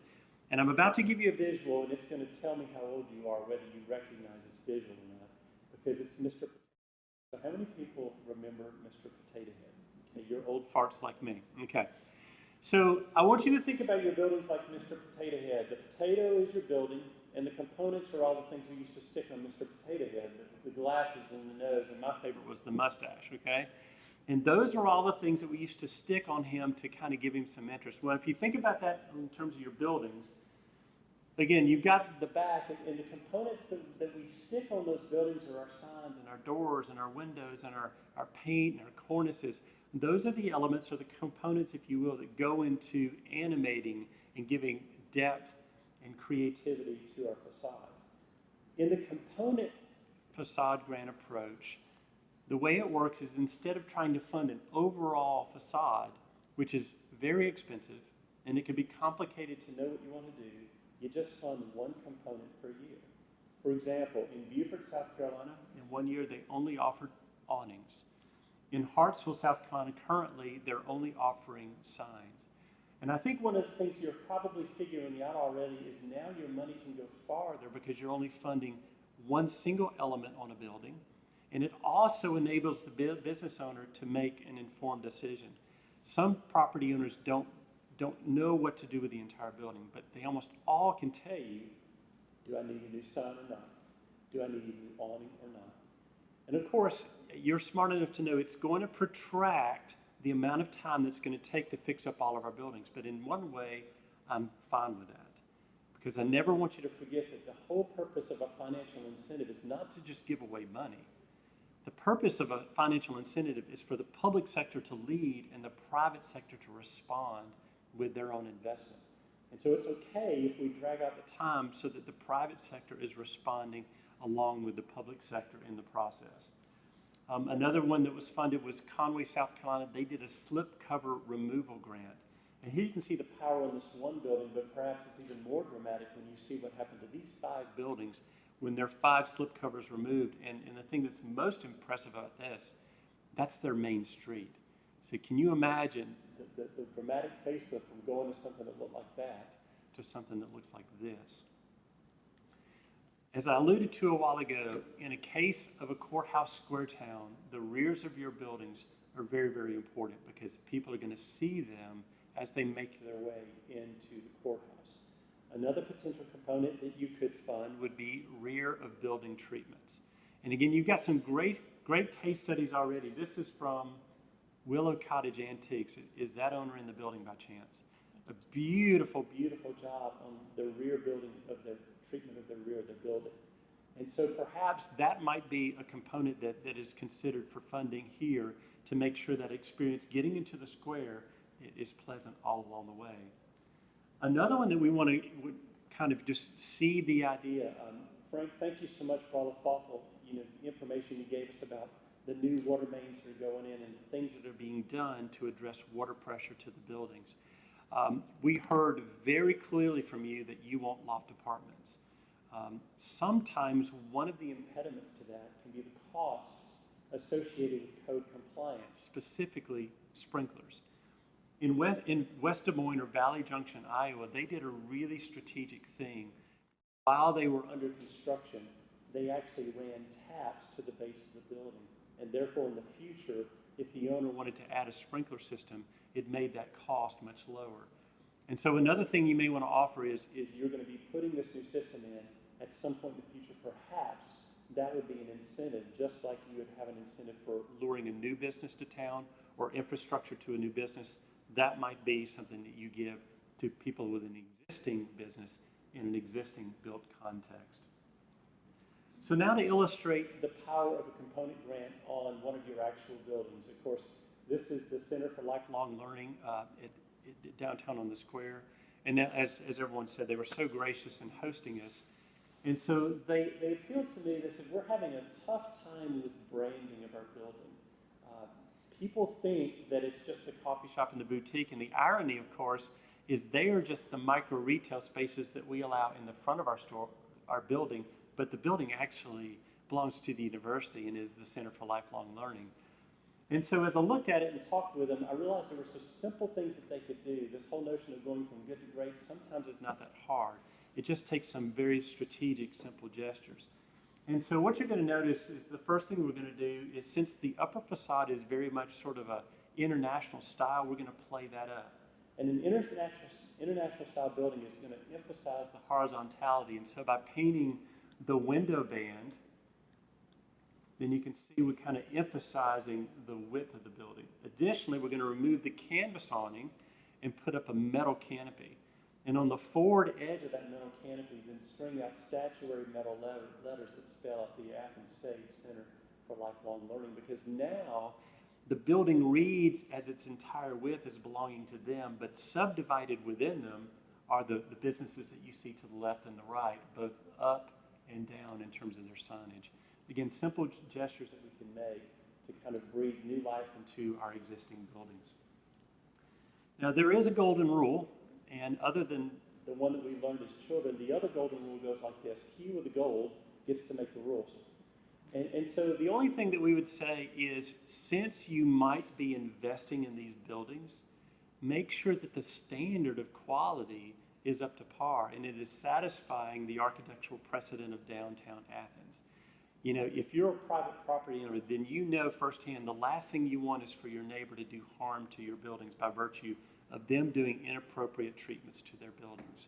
And I'm about to give you a visual, and it's going to tell me how old you are, whether you recognize this visual or not, because it's Mr. Potato. So how many people remember Mr. Potato Head? Okay, you're old farts like me. Okay. So I want you to think about your buildings like Mr. Potato Head. The potato is your building. And the components are all the things we used to stick on Mr. Potato Head, the glasses and the nose, and my favorite was the mustache, okay? And those are all the things that we used to stick on him to kind of give him some interest. Well, if you think about that in terms of your buildings, again, you've got the back, and the components that we stick on those buildings are our signs and our doors and our windows and our paint and our cornices. Those are the elements or the components, if you will, that go into animating and giving depth and creativity to our facades. In the component facade grant approach, the way it works is instead of trying to fund an overall facade, which is very expensive, and it can be complicated to know what you want to do, you just fund one component per year. For example, in Beaufort, South Carolina, in 1 year they only offered awnings. In Hartsville, South Carolina, currently they're only offering signs. And I think one of the things you're probably figuring out already is now your money can go farther because you're only funding one single element on a building. And it also enables the business owner to make an informed decision. Some property owners don't know what to do with the entire building, but they almost all can tell you, do I need a new sign or not? Do I need a new awning or not? And of course, you're smart enough to know it's going to protract the amount of time that's going to take to fix up all of our buildings. But in one way, I'm fine with that. Because I never want you to forget that the whole purpose of a financial incentive is not to just give away money. The purpose of a financial incentive is for the public sector to lead and the private sector to respond with their own investment. And so it's okay if we drag out the time so that the private sector is responding along with the public sector in the process. Another one that was funded was Conway, South Carolina. They did a slipcover removal grant. And here you can see the power in this one building, but perhaps it's even more dramatic when you see what happened to these 5 buildings when there are 5 slipcovers removed. And the thing that's most impressive about this, that's their main street. So can you imagine the dramatic facelift from going to something that looked like that to something that looks like this? As I alluded to a while ago, in a case of a courthouse square town, the rears of your buildings are very, very important because people are going to see them as they make their way into the courthouse. Another potential component that you could fund would be rear of building treatments. And again, you've got some great case studies already. This is from Willow Cottage Antiques. Is that owner in the building by chance? A beautiful, beautiful job on the rear building of their treatment of the rear of the building. And so perhaps that might be a component that is considered for funding here to make sure that experience getting into the square is pleasant all along the way. Another one that we want to kind of just see the idea. Frank, thank you so much for all the thoughtful information you gave us about the new water mains that are going in and the things that are being done to address water pressure to the buildings. We heard very clearly from you that you want loft apartments. Sometimes one of the impediments to that can be the costs associated with code compliance, specifically sprinklers. In West Des Moines or Valley Junction, Iowa, they did a really strategic thing. While they were under construction, they actually ran taps to the base of the building. And therefore, in the future, if the owner wanted to add a sprinkler system, it made that cost much lower. And so another thing you may want to offer is you're going to be putting this new system in at some point in the future. Perhaps that would be an incentive, just like you would have an incentive for luring a new business to town or infrastructure to a new business. That might be something that you give to people with an existing business in an existing built context. So now to illustrate the power of a component grant on one of your actual buildings. Of course, this is the Center for Lifelong Learning downtown on the square. And that, as everyone said, they were so gracious in hosting us. And so they appealed to me. They said, we're having a tough time with branding of our building. People think that it's just the coffee shop and the boutique. And the irony, of course, is they are just the micro retail spaces that we allow in the front of our building. But the building actually belongs to the university and is the Center for Lifelong Learning. And so as I looked at it and talked with them, I realized there were some simple things that they could do. This whole notion of going from good to great sometimes is not that hard. It just takes some very strategic, simple gestures. And so what you're going to notice is the first thing we're going to do is, since the upper facade is very much sort of an international style, we're going to play that up. And an international style building is going to emphasize the horizontality. And so by painting the window band, then you can see we're kind of emphasizing the width of the building. Additionally, we're going to remove the canvas awning and put up a metal canopy. And on the forward edge of that metal canopy, then string out statuary metal letters that spell out the Athens State Center for Lifelong Learning, because now the building reads as its entire width as belonging to them, but subdivided within them are the businesses that you see to the left and the right, both up and down in terms of their signage. Again, simple gestures that we can make to kind of breathe new life into our existing buildings. Now, there is a golden rule, and other than the one that we learned as children, the other golden rule goes like this: he with the gold gets to make the rules. And so the only thing that we would say is, since you might be investing in these buildings, make sure that the standard of quality is up to par and it is satisfying the architectural precedent of downtown Athens. You know, if you're a private property owner, then you know firsthand the last thing you want is for your neighbor to do harm to your buildings by virtue of them doing inappropriate treatments to their buildings.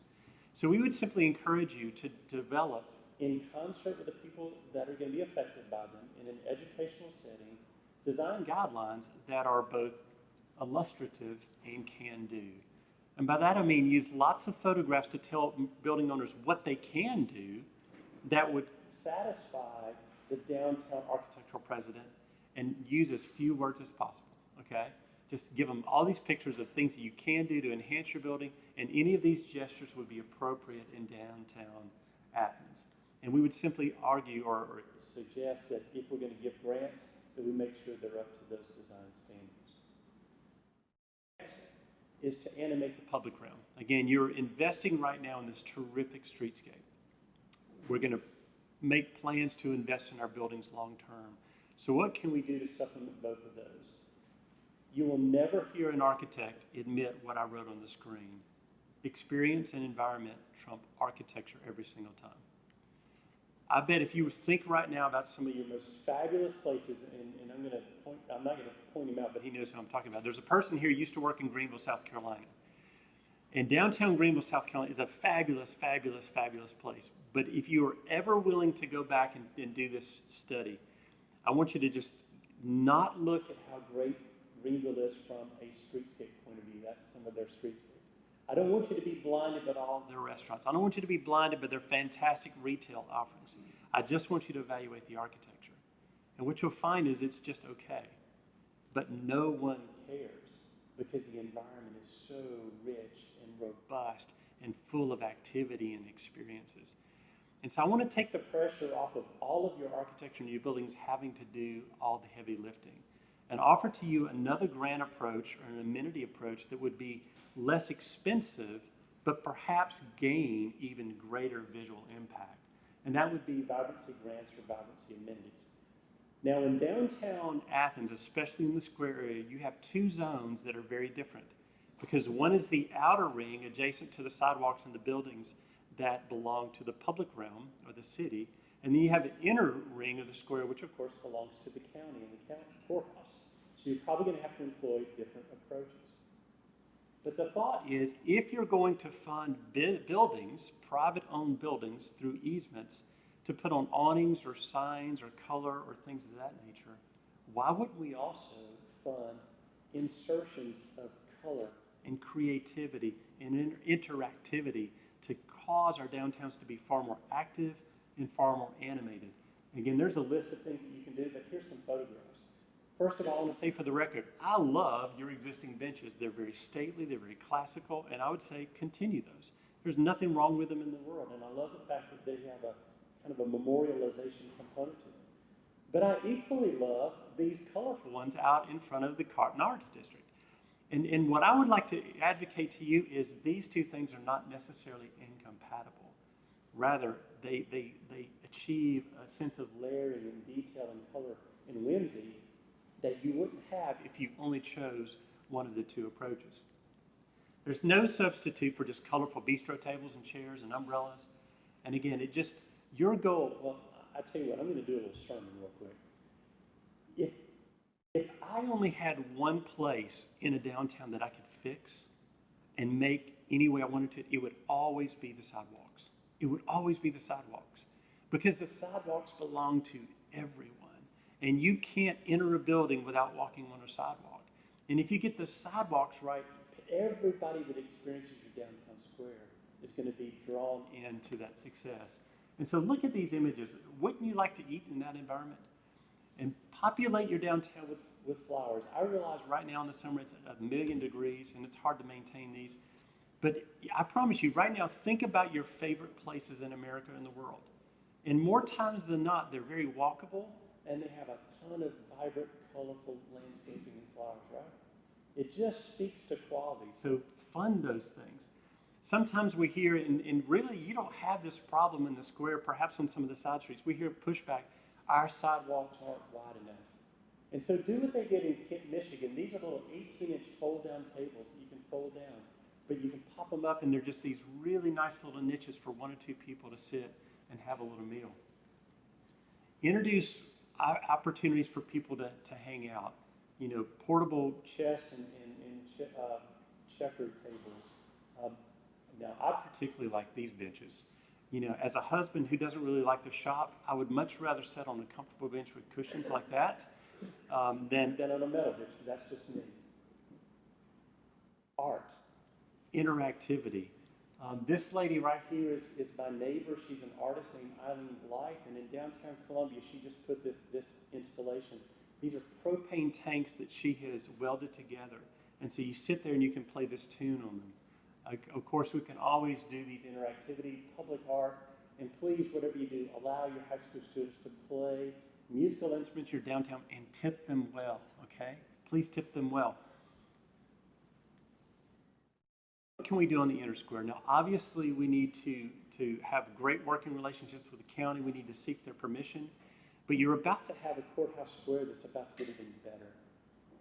So we would simply encourage you to develop, in concert with the people that are going to be affected by them in an educational setting, design guidelines that are both illustrative and can do. And by that I mean use lots of photographs to tell building owners what they can do that would satisfy the downtown architectural precedent, and use as few words as possible, okay? Just give them all these pictures of things that you can do to enhance your building, and any of these gestures would be appropriate in downtown Athens. And we would simply argue or suggest that if we're going to give grants, that we make sure they're up to those design standards. Next is to animate the public realm. Again, you're investing right now in this terrific streetscape. We're going to make plans to invest in our buildings long term. So what can we do to supplement both of those? You will never hear an architect admit what I wrote on the screen. Experience and environment trump architecture every single time. I bet if you think right now about some of your most fabulous places, and I'm not going to point him out, but he knows who I'm talking about. There's a person here who used to work in Greenville, South Carolina. And downtown Greenville, South Carolina is a fabulous, fabulous, fabulous place. But if you are ever willing to go back and do this study, I want you to just not look at how great Greenville is from a streetscape point of view. That's some of their streetscape. I don't want you to be blinded by all their restaurants. I don't want you to be blinded by their fantastic retail offerings. I just want you to evaluate the architecture. And what you'll find is it's just okay. But no one cares because the environment is so rich and robust and full of activity and experiences. And so I want to take the pressure off of all of your architecture and your buildings having to do all the heavy lifting and offer to you another grant approach or an amenity approach that would be less expensive, but perhaps gain even greater visual impact. And that would be vibrancy grants or vibrancy amenities. Now in downtown Athens, especially in the square area, you have two zones that are very different, because one is the outer ring adjacent to the sidewalks and the buildings that belong to the public realm or the city, and then you have the inner ring of the square, which of course belongs to the county and the county courthouse. So you're probably going to have to employ different approaches. But the thought is, if you're going to fund buildings, private-owned buildings, through easements to put on awnings or signs or color or things of that nature, why wouldn't we also fund insertions of color and creativity and interactivity to cause our downtowns to be far more active and far more animated? Again, there's a list of things that you can do, but here's some photographs. First of all, I want to say for the record, I love your existing benches. They're very stately, they're very classical, and I would say continue those. There's nothing wrong with them in the world, and I love the fact that they have a kind of a memorialization component to them. But I equally love these colorful ones out in front of the Carton Arts District. And what I would like to advocate to you is these two things are not necessarily incompatible. Rather, they achieve a sense of layering and detail and color and whimsy that you wouldn't have if you only chose one of the two approaches. There's no substitute for just colorful bistro tables and chairs and umbrellas. And again, your goal, well, I tell you what, I'm going to do a little sermon real quick. If I only had one place in a downtown that I could fix, and make any way I wanted to, it would always be the sidewalks. It would always be the sidewalks, because the sidewalks belong to everyone. And you can't enter a building without walking on a sidewalk. And if you get the sidewalks right, everybody that experiences your downtown square is going to be drawn into that success. And so look at these images. Wouldn't you like to eat in that environment? And populate your downtown with flowers. I realize right now in the summer it's 1,000,000 degrees and it's hard to maintain these. But I promise you, right now, think about your favorite places in America and the world. And more times than not, they're very walkable and they have a ton of vibrant, colorful landscaping and flowers, right? It just speaks to quality. So fund those things. Sometimes we hear, and really you don't have this problem in the square, perhaps on some of the side streets, we hear pushback, our sidewalks aren't wide enough. And so do what they did in Kent, Michigan. These are little 18-inch fold-down tables that you can fold down, but you can pop them up and they're just these really nice little niches for 1 or 2 people to sit and have a little meal. Introduce opportunities for people to hang out. You know, portable chess and checkered tables. Now, I particularly like these benches. You know, as a husband who doesn't really like to shop, I would much rather sit on a comfortable bench with cushions like that than on a metal bench. That's just me. Art, interactivity. This lady right here is my neighbor. She's an artist named Eileen Blythe, and in downtown Columbia, she just put this installation. These are propane tanks that she has welded together, and so you sit there and you can play this tune on them. Of course, we can always do these interactivity, public art, and please, whatever you do, allow your high school students to play musical instruments your downtown and tip them well, okay? Please tip them well. What can we do on the inner square? Now, obviously, we need to have great working relationships with the county. We need to seek their permission. But you're about to have a courthouse square that's about to get even better.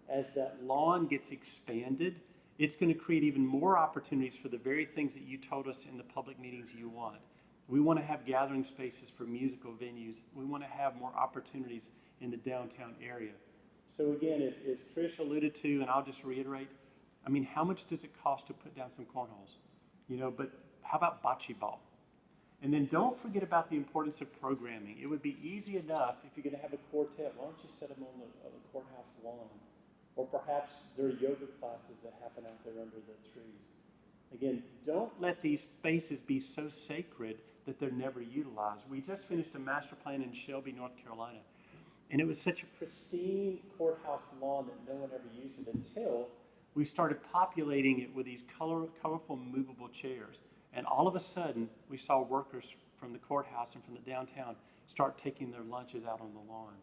As that lawn gets expanded, it's going to create even more opportunities for the very things that you told us in the public meetings you want. We want to have gathering spaces for musical venues. We want to have more opportunities in the downtown area. So again, as Trisha alluded to, and I'll just reiterate, I mean, how much does it cost to put down some cornholes? You know, but how about bocce ball? And then don't forget about the importance of programming. It would be easy enough if you're going to have a quartet. Why don't you set them on the courthouse lawn? Or perhaps there are yoga classes that happen out there under the trees. Again, don't let these spaces be so sacred that they're never utilized. We just finished a master plan in Shelby, North Carolina. And it was such a pristine courthouse lawn that no one ever used it until we started populating it with these colorful movable chairs. And all of a sudden, we saw workers from the courthouse and from the downtown start taking their lunches out on the lawn.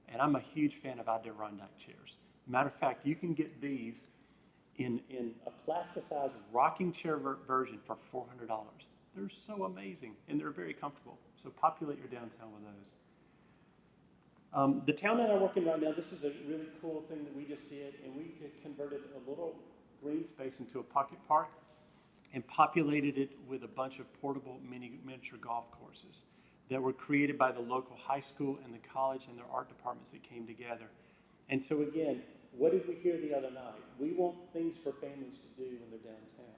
And I'm a huge fan of Adirondack chairs. Matter of fact, you can get these in a plasticized rocking chair version for $400. They're so amazing, and they're very comfortable. So populate your downtown with those. The town that I work in right now, this is a really cool thing that we just did, and we converted a little green space into a pocket park and populated it with a bunch of portable miniature golf courses that were created by the local high school and the college and their art departments that came together. And so again, what did we hear the other night? We want things for families to do when they're downtown.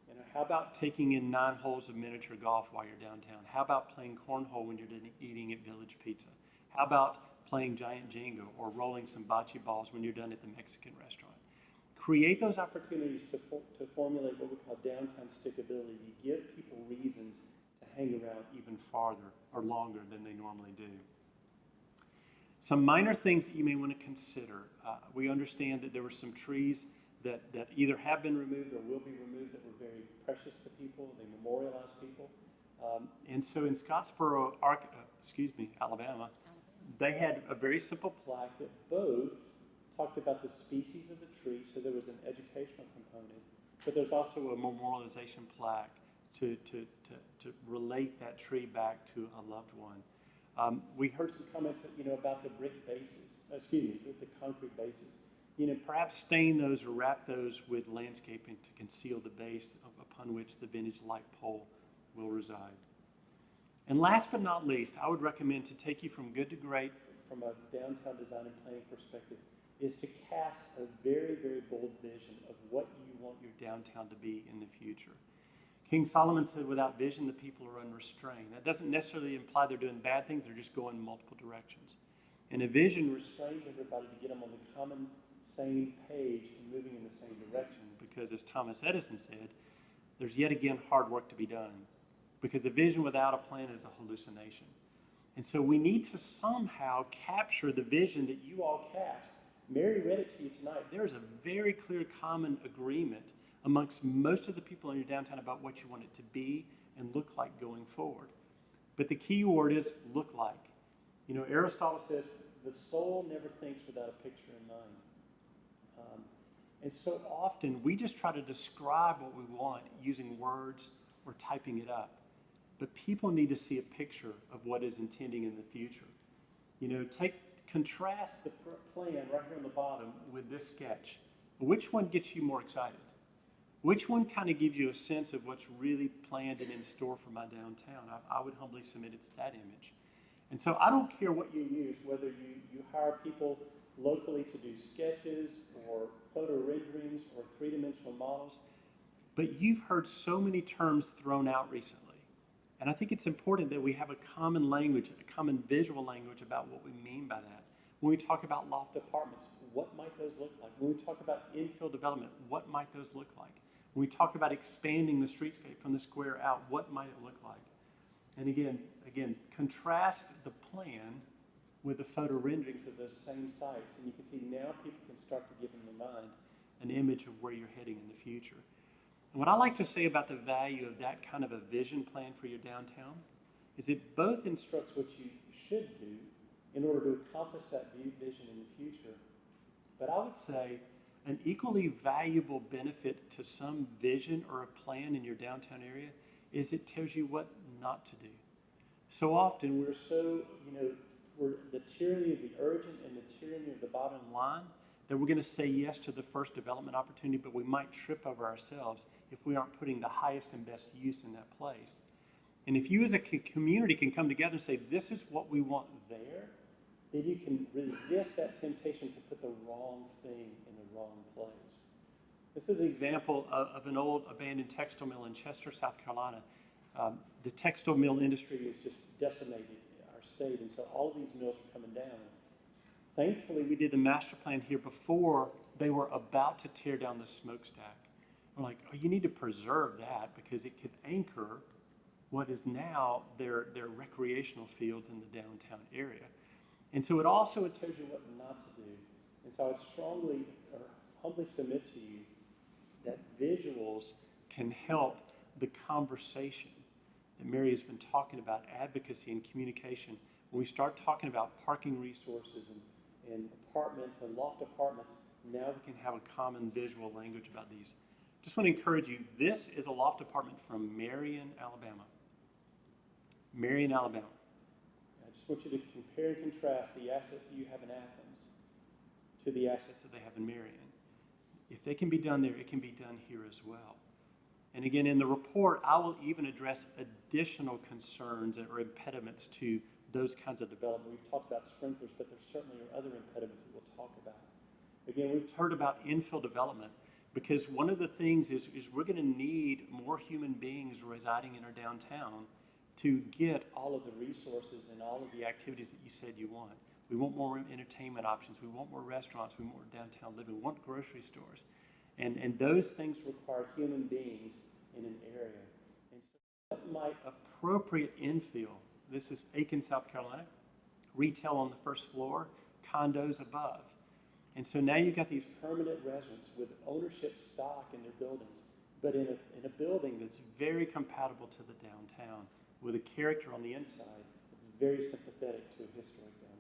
You know, how about taking in 9 holes of miniature golf while you're downtown? How about playing cornhole when you're eating at Village Pizza? How about playing giant Jenga or rolling some bocce balls when you're done at the Mexican restaurant? Create those opportunities to formulate what we call downtown stickability. You give people reasons to hang around even farther or longer than they normally do. Some minor things that you may want to consider. We understand that there were some trees that either have been removed or will be removed that were very precious to people. They memorialize people. And so in Scottsboro, Alabama, they had a very simple plaque that both talked about the species of the tree, so there was an educational component, but there's also a memorialization plaque to relate that tree back to a loved one. We heard some comments, about the brick bases, the concrete bases. Perhaps stain those or wrap those with landscaping to conceal the base upon which the vintage light pole will reside. And last but not least, I would recommend to take you from good to great from a downtown design and planning perspective is to cast a very, very bold vision of what you want your downtown to be in the future. King Solomon said, without vision, the people are unrestrained. That doesn't necessarily imply they're doing bad things, they're just going multiple directions. And a vision restrains everybody to get them on the common same page and moving in the same direction, because as Thomas Edison said, there's yet again hard work to be done, because a vision without a plan is a hallucination. And so we need to somehow capture the vision that you all cast. Mary read it to you tonight. There's a very clear common agreement amongst most of the people in your downtown about what you want it to be and look like going forward. But the key word is look like. You know, Aristotle says the soul never thinks without a picture in mind. And so often we just try to describe what we want using words or typing it up. But people need to see a picture of what is intending in the future. You know, contrast the plan right here on the bottom with this sketch. Which one gets you more excited? Which one kind of gives you a sense of what's really planned and in store for my downtown? I would humbly submit it's that image. And so I don't care what you use, whether you hire people locally to do sketches or photo renderings or three-dimensional models, but you've heard so many terms thrown out recently. And I think it's important that we have a common language, a common visual language about what we mean by that. When we talk about loft apartments, what might those look like? When we talk about infill development, what might those look like? When we talk about expanding the streetscape from the square out, what might it look like? And again, contrast the plan with the photo renderings of those same sites, and you can see now people can start to give in their mind an image of where you're heading in the future. And what I like to say about the value of that kind of a vision plan for your downtown is it both instructs what you should do in order to accomplish that vision in the future, but I would say an equally valuable benefit to some vision or a plan in your downtown area is it tells you what not to do. So often we're we're the tyranny of the urgent and the tyranny of the bottom line, that we're going to say yes to the first development opportunity, but we might trip over ourselves if we aren't putting the highest and best use in that place. And if you as a community can come together and say, this is what we want there, then you can resist that temptation to put the wrong thing in the wrong place. This is an example of an old abandoned textile mill in Chester, South Carolina. The textile mill industry is just decimated our state, and so all of these mills are coming down. Thankfully, we did the master plan here before they were about to tear down the smokestack. We're like, oh, you need to preserve that because it could anchor what is now their recreational fields in the downtown area. And so it tells you what not to do. And so I would strongly or humbly submit to you that visuals can help the conversation that Mary has been talking about, advocacy and communication. When we start talking about parking resources and apartments and loft apartments, now we can have a common visual language about these. Just want to encourage you, this is a loft apartment from Marion, Alabama. Marion, Alabama. I just want you to compare and contrast the assets that you have in Athens to the assets that they have in Marion. If they can be done there, it can be done here as well. And again, in the report, I will even address additional concerns or impediments to those kinds of development. We've talked about sprinklers, but there certainly are other impediments that we'll talk about. Again, we've heard about infill development because one of the things is we're going to need more human beings residing in our downtown to get all of the resources and all of the activities that you said you want. We want more entertainment options. We want more restaurants. We want more downtown living. We want grocery stores. And those things require human beings in an area. And so what might appropriate infill? This is Aiken, South Carolina. Retail on the first floor, condos above. And so now you've got these permanent residents with ownership stock in their buildings, but in a building that's very compatible to the downtown, with a character on the inside that's very sympathetic to a historic downtown.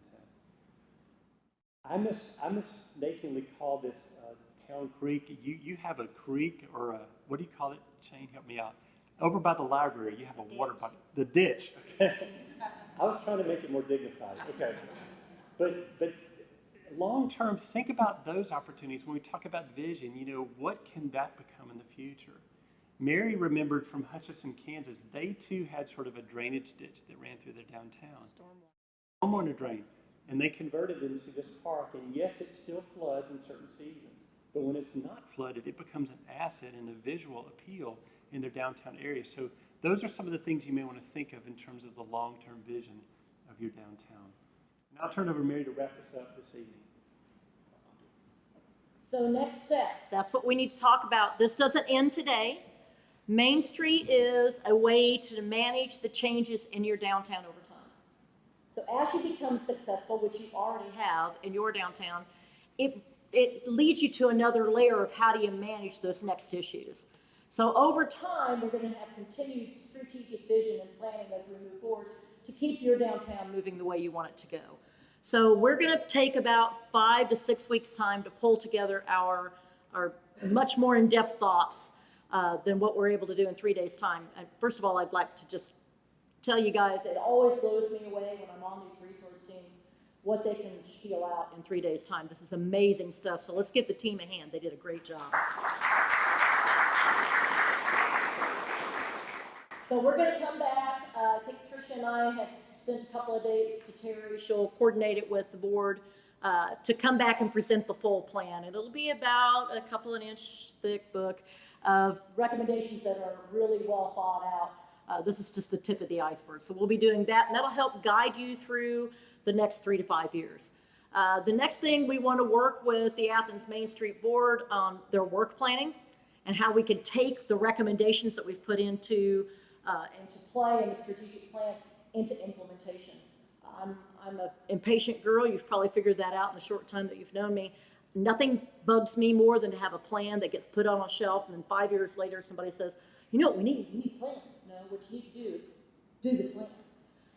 I mistakenly call this Town Creek. You have a creek or what do you call it? Shane, help me out. Over by the library, you have a water body. The ditch. Okay. I was trying to make it more dignified. Okay. But long term, think about those opportunities. When we talk about vision, what can that become in the future? Mary remembered from Hutchinson, Kansas, they too had sort of a drainage ditch that ran through their downtown. Stormwater drain. and they converted it into this park. And yes, it still floods in certain seasons, but when it's not flooded, it becomes an asset and a visual appeal in their downtown area. So those are some of the things you may want to think of in terms of the long-term vision of your downtown. And I'll turn it over to Mary to wrap this up this evening. So next steps, that's what we need to talk about. This doesn't end today. Main Street is a way to manage the changes in your downtown over time. So as you become successful, which you already have in your downtown, it leads you to another layer of how do you manage those next issues. So over time, we're going to have continued strategic vision and planning as we move forward to keep your downtown moving the way you want it to go. So we're going to take about 5 to 6 weeks time to pull together our much more in-depth thoughts than what we're able to do in 3 days time. And first of all, I'd like to just tell you guys, it always blows me away when I'm on these resource teams, what they can spiel out in 3 days time. This is amazing stuff. So let's give the team a hand. They did a great job. So we're going to come back. I think Trisha and I have sent a couple of dates to Terry. She'll coordinate it with the board to come back and present the full plan. It'll be about a couple of inch thick book of recommendations that are really well thought out. This is just the tip of the iceberg. So we'll be doing that, and that'll help guide you through the next 3 to 5 years. The next thing, we want to work with the Athens Main Street Board on their work planning and how we can take the recommendations that we've put into play in the strategic plan into implementation. I'm an impatient girl. You've probably figured that out in the short time that you've known me. Nothing bugs me more than to have a plan that gets put on a shelf, and then 5 years later somebody says, you know what we need? We need a plan. No, what you need to do is do the plan.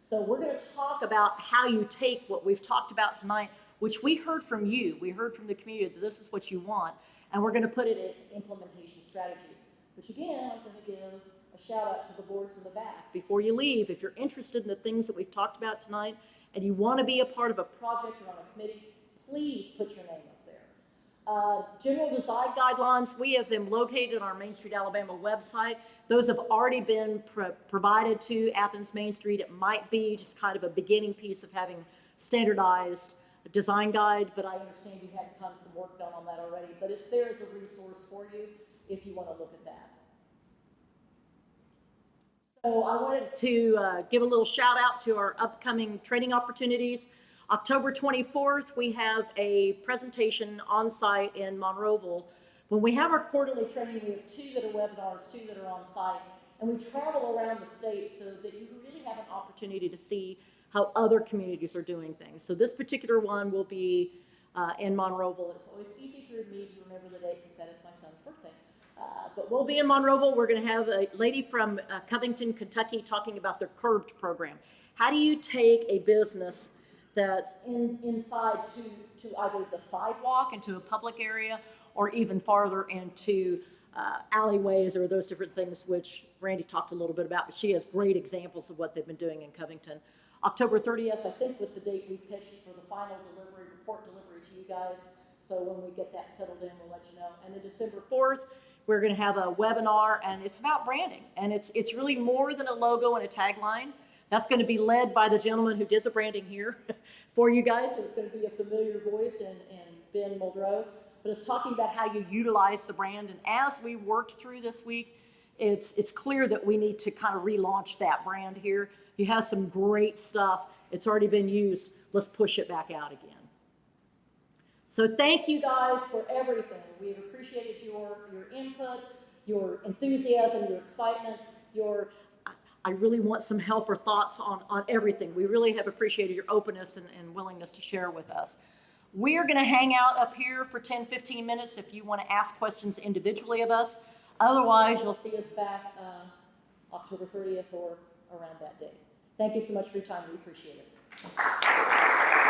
So we're going to talk about how you take what we've talked about tonight, which we heard from you. We heard from the community that this is what you want, and we're going to put it into implementation strategies. Which again, I'm going to give a shout out to the boards in the back. Before you leave, if you're interested in the things that we've talked about tonight and you want to be a part of a project or on a committee, please put your name up there. General design guidelines, we have them located on our Main Street Alabama website. Those have already been provided to Athens Main Street. It might be just kind of a beginning piece of having standardized design guide, but I understand you had kind of some work done on that already, but it's there as a resource for you if you want to look at that. So I wanted to give a little shout out to our upcoming training opportunities. October 24th, we have a presentation on site in Monroeville. When we have our quarterly training, we have 2 that are webinars, 2 that are on site, and we travel around the state so that you really have an opportunity to see how other communities are doing things. So this particular one will be in Monroeville. It's always easy for me to remember the date because that is my son's birthday. But we'll be in Monroeville. We're going to have a lady from Covington, Kentucky talking about their curbed program. How do you take a business that's inside to either the sidewalk, into a public area, or even farther into alleyways or those different things, which Randy talked a little bit about, but she has great examples of what they've been doing in Covington. October 30th, I think, was the date we pitched for the final report delivery to you guys. So when we get that settled in, we'll let you know. And then December 4th, we're going to have a webinar, and it's about branding. And it's really more than a logo and a tagline. That's going to be led by the gentleman who did the branding here for you guys. So it's going to be a familiar voice in Ben Muldrow. But it's talking about how you utilize the brand. And as we worked through this week, it's clear that we need to kind of relaunch that brand here. You have some great stuff. It's already been used. Let's push it back out again. So thank you guys for everything. We've appreciated your input, your enthusiasm, your excitement, I really want some help or thoughts on everything. We really have appreciated your openness and willingness to share with us. We are going to hang out up here for 10, 15 minutes if you want to ask questions individually of us. Otherwise, you'll see us back October 30th or around that date. Thank you so much for your time. We appreciate it.